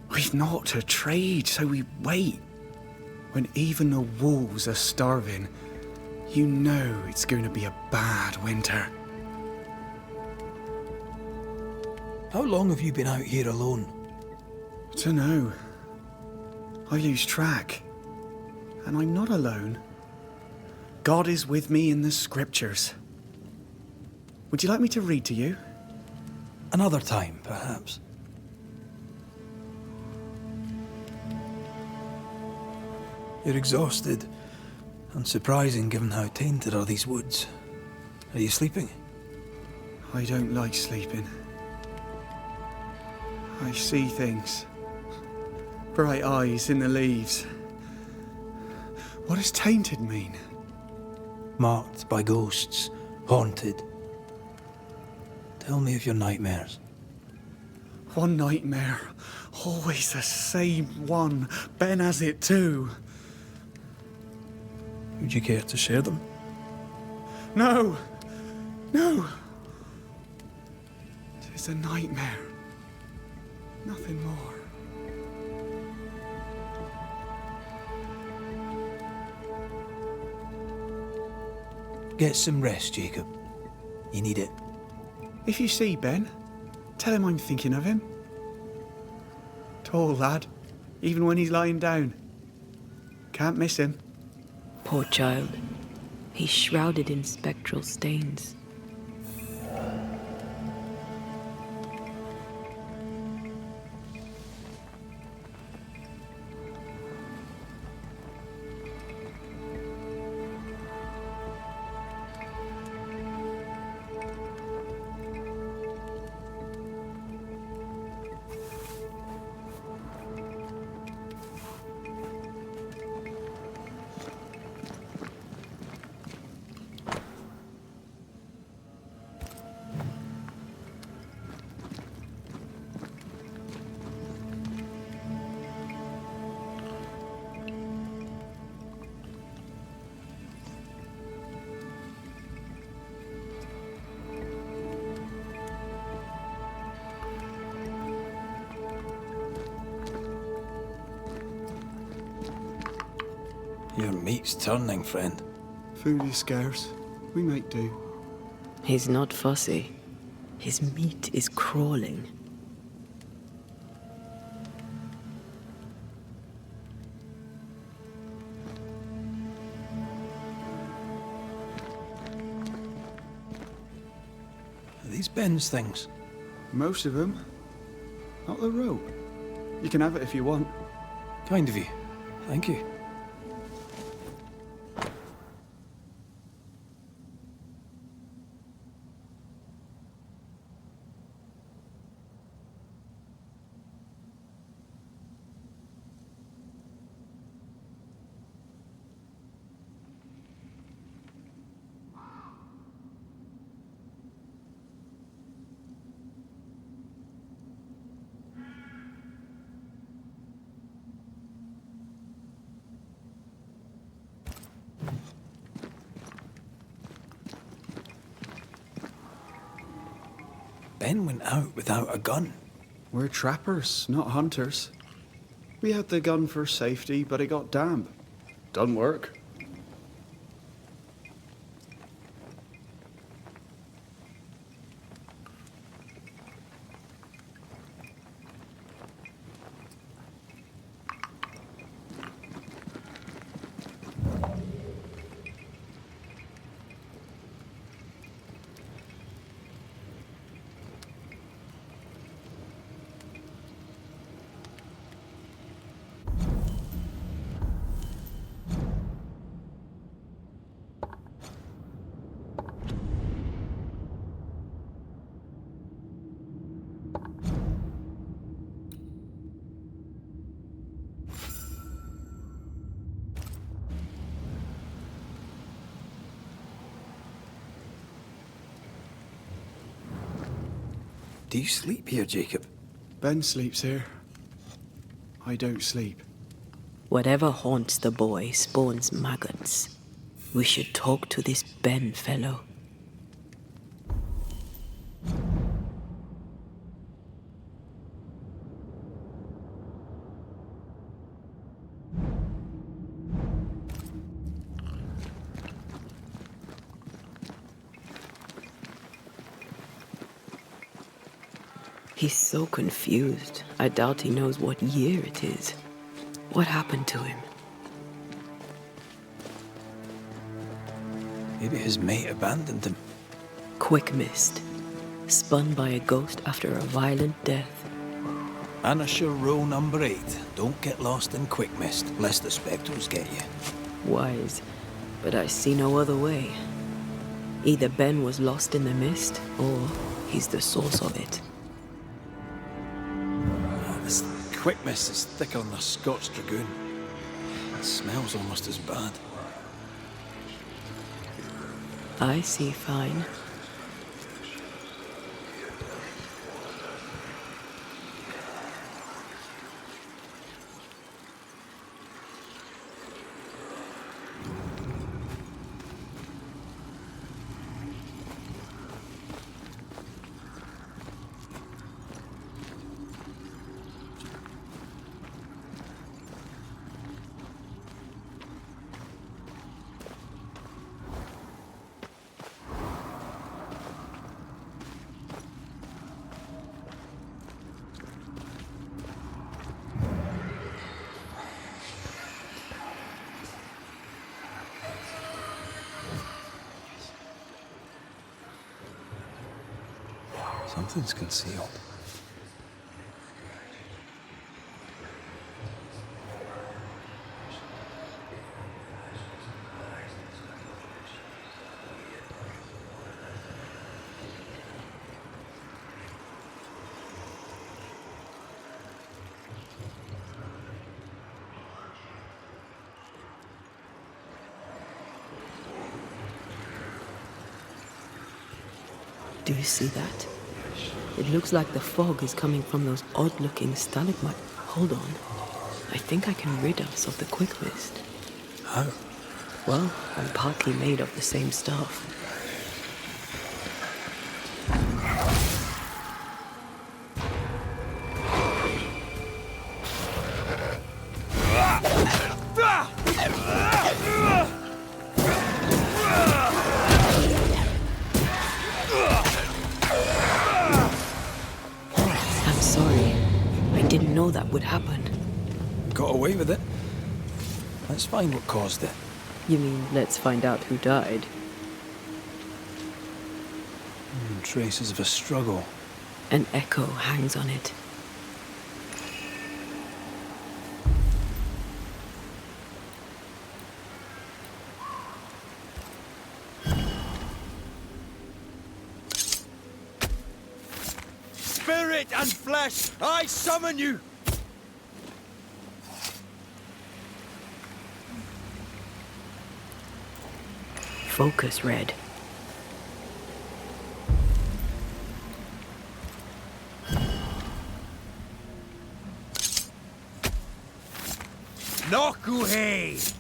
S14: We've naught to trade, so we wait. When even the wolves are starving, you know it's going to be a bad winter.
S2: How long have you been out here alone?
S14: Dunno. I lose track. And I'm not alone. God is with me in the scriptures. Would you like me to read to you?
S2: Another time, perhaps. You're exhausted. Unsurprising given how tainted are these woods. Are you sleeping?
S14: I don't like sleeping. I see things. Bright eyes in the leaves. What does tainted mean?
S2: Marked by ghosts, haunted. Tell me of your nightmares.
S14: One nightmare. Always the same one. Ben has it too.
S2: Would you care to share them?
S14: No! No! It's a nightmare. Nothing more.
S2: Get some rest, Jacob. You need it.
S14: If you see Ben, tell him I'm thinking of him. Tall lad, even when he's lying down. Can't miss him.
S3: Poor child. He's shrouded in spectral stains.
S2: Your meat's turning, friend.
S14: Food is scarce. We might do.
S3: He's not fussy. His meat is crawling.
S2: Are these Ben's things?
S14: Most of them. Not the rope. You can have it if you want.
S2: Kind of you. Thank you. Ben went out without a gun.
S14: We're trappers, not hunters. We had the gun for safety, but it got damp. Done work.
S2: Do you sleep here, Jacob?
S14: Ben sleeps here. I don't sleep.
S3: Whatever haunts the boy spawns maggots. We should talk to this Ben fellow. He's so confused. I doubt he knows what year it is. What happened to him?
S2: Maybe his mate abandoned him.
S3: Quick mist. Spun by a ghost after a violent death.
S2: Banisher rule number 8. Don't get lost in quick mist, lest the spectres get you.
S3: Wise, but I see no other way. Either Ben was lost in the mist, or he's the source of it.
S2: This quick mist is thicker than a Scots dragoon. It smells almost as bad.
S3: I see fine.
S2: Something's concealed.
S3: Do you see that? It looks like the fog is coming from those odd-looking stalagmites. Hold on. I think I can rid us of the quick mist.
S2: How?
S3: Well, I'm partly made of the same stuff. I'm sorry. I didn't know that would happen.
S2: Got away with it. Let's find what caused it.
S3: You mean, let's find out who died?
S2: Traces of a struggle.
S3: An echo hangs on it.
S12: Spirit and flesh, I summon you!
S3: Focus, Red.
S12: Nokuhei!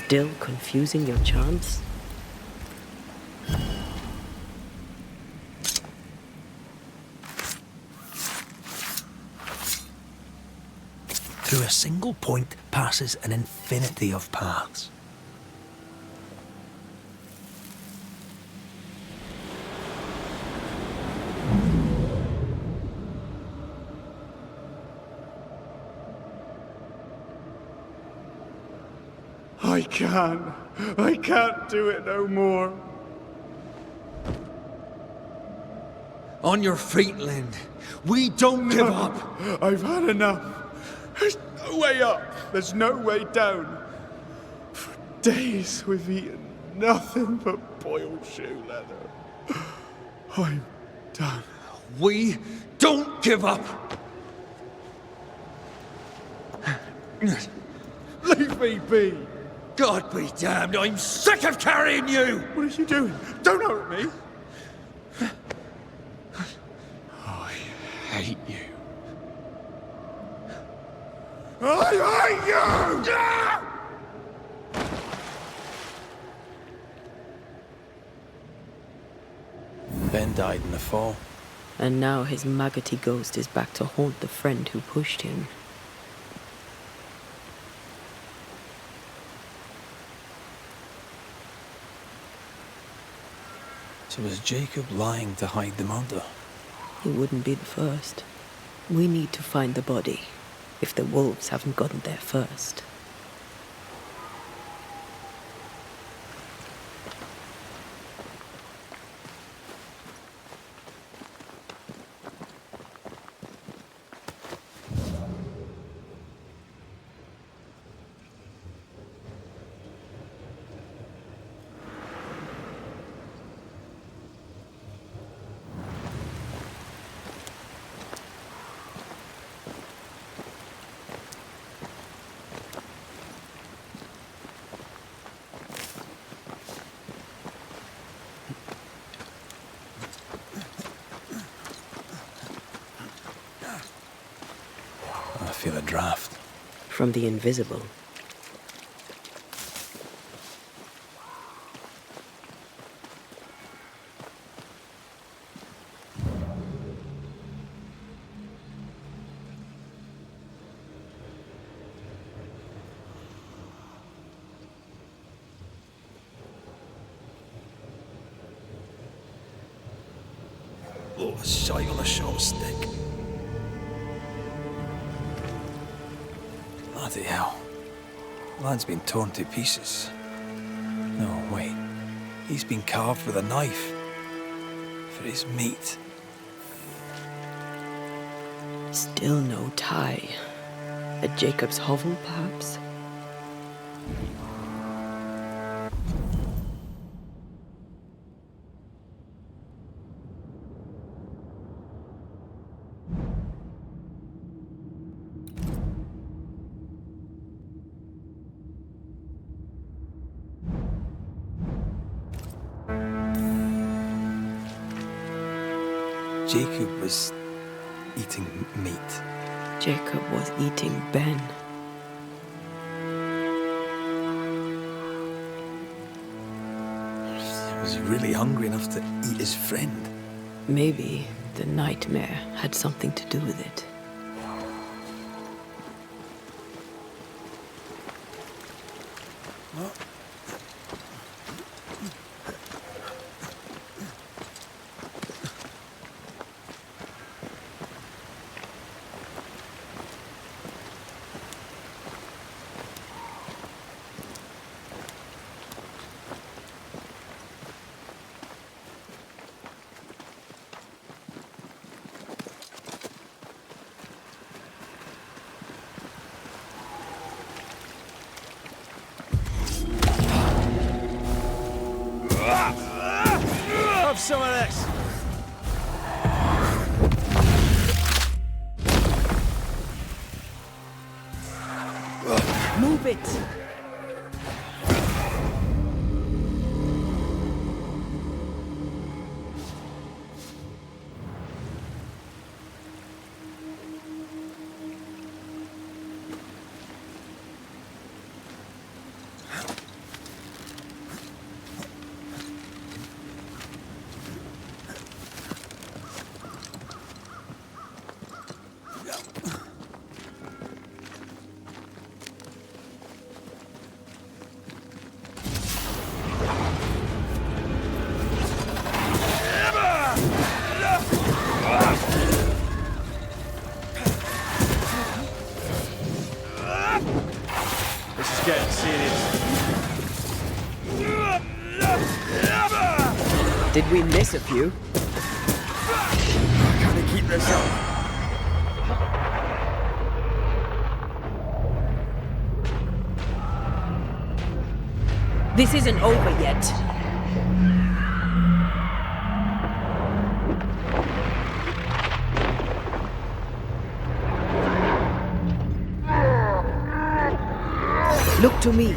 S3: Still confusing your chants?
S2: Through a single point passes an infinity of paths.
S14: I can't do it no more.
S12: On your feet, Lind. We don't give up.
S14: I've had enough. There's no way up. There's no way down. For days we've eaten nothing but boiled shoe leather. I'm done.
S12: We don't give up.
S14: Leave me be.
S12: God be damned, I'm sick of carrying you!
S14: What are you doing? Don't hurt me. I hate you. I hate you!
S2: Ben died in the fall.
S3: And now his maggoty ghost is back to haunt the friend who pushed him.
S2: So was Jacob lying to hide the murder?
S3: He wouldn't be the first. We need to find the body, if the wolves haven't gotten there first.
S2: I feel a draft.
S3: From the invisible.
S2: Oh, a shite on a short stick. Bloody hell. Lad's been torn to pieces. No, wait. He's been carved with a knife. For his meat.
S3: Still no tie. At Jacob's hovel, perhaps?
S2: Jacob was eating meat.
S3: Jacob was eating Ben.
S2: Was he really hungry enough to eat his friend?
S3: Maybe the nightmare had something to do with it.
S12: Have some of this.
S8: Move it!
S12: This is getting serious.
S3: Did we miss a few?
S12: Can I keep this up?
S3: This isn't over yet. Look to me.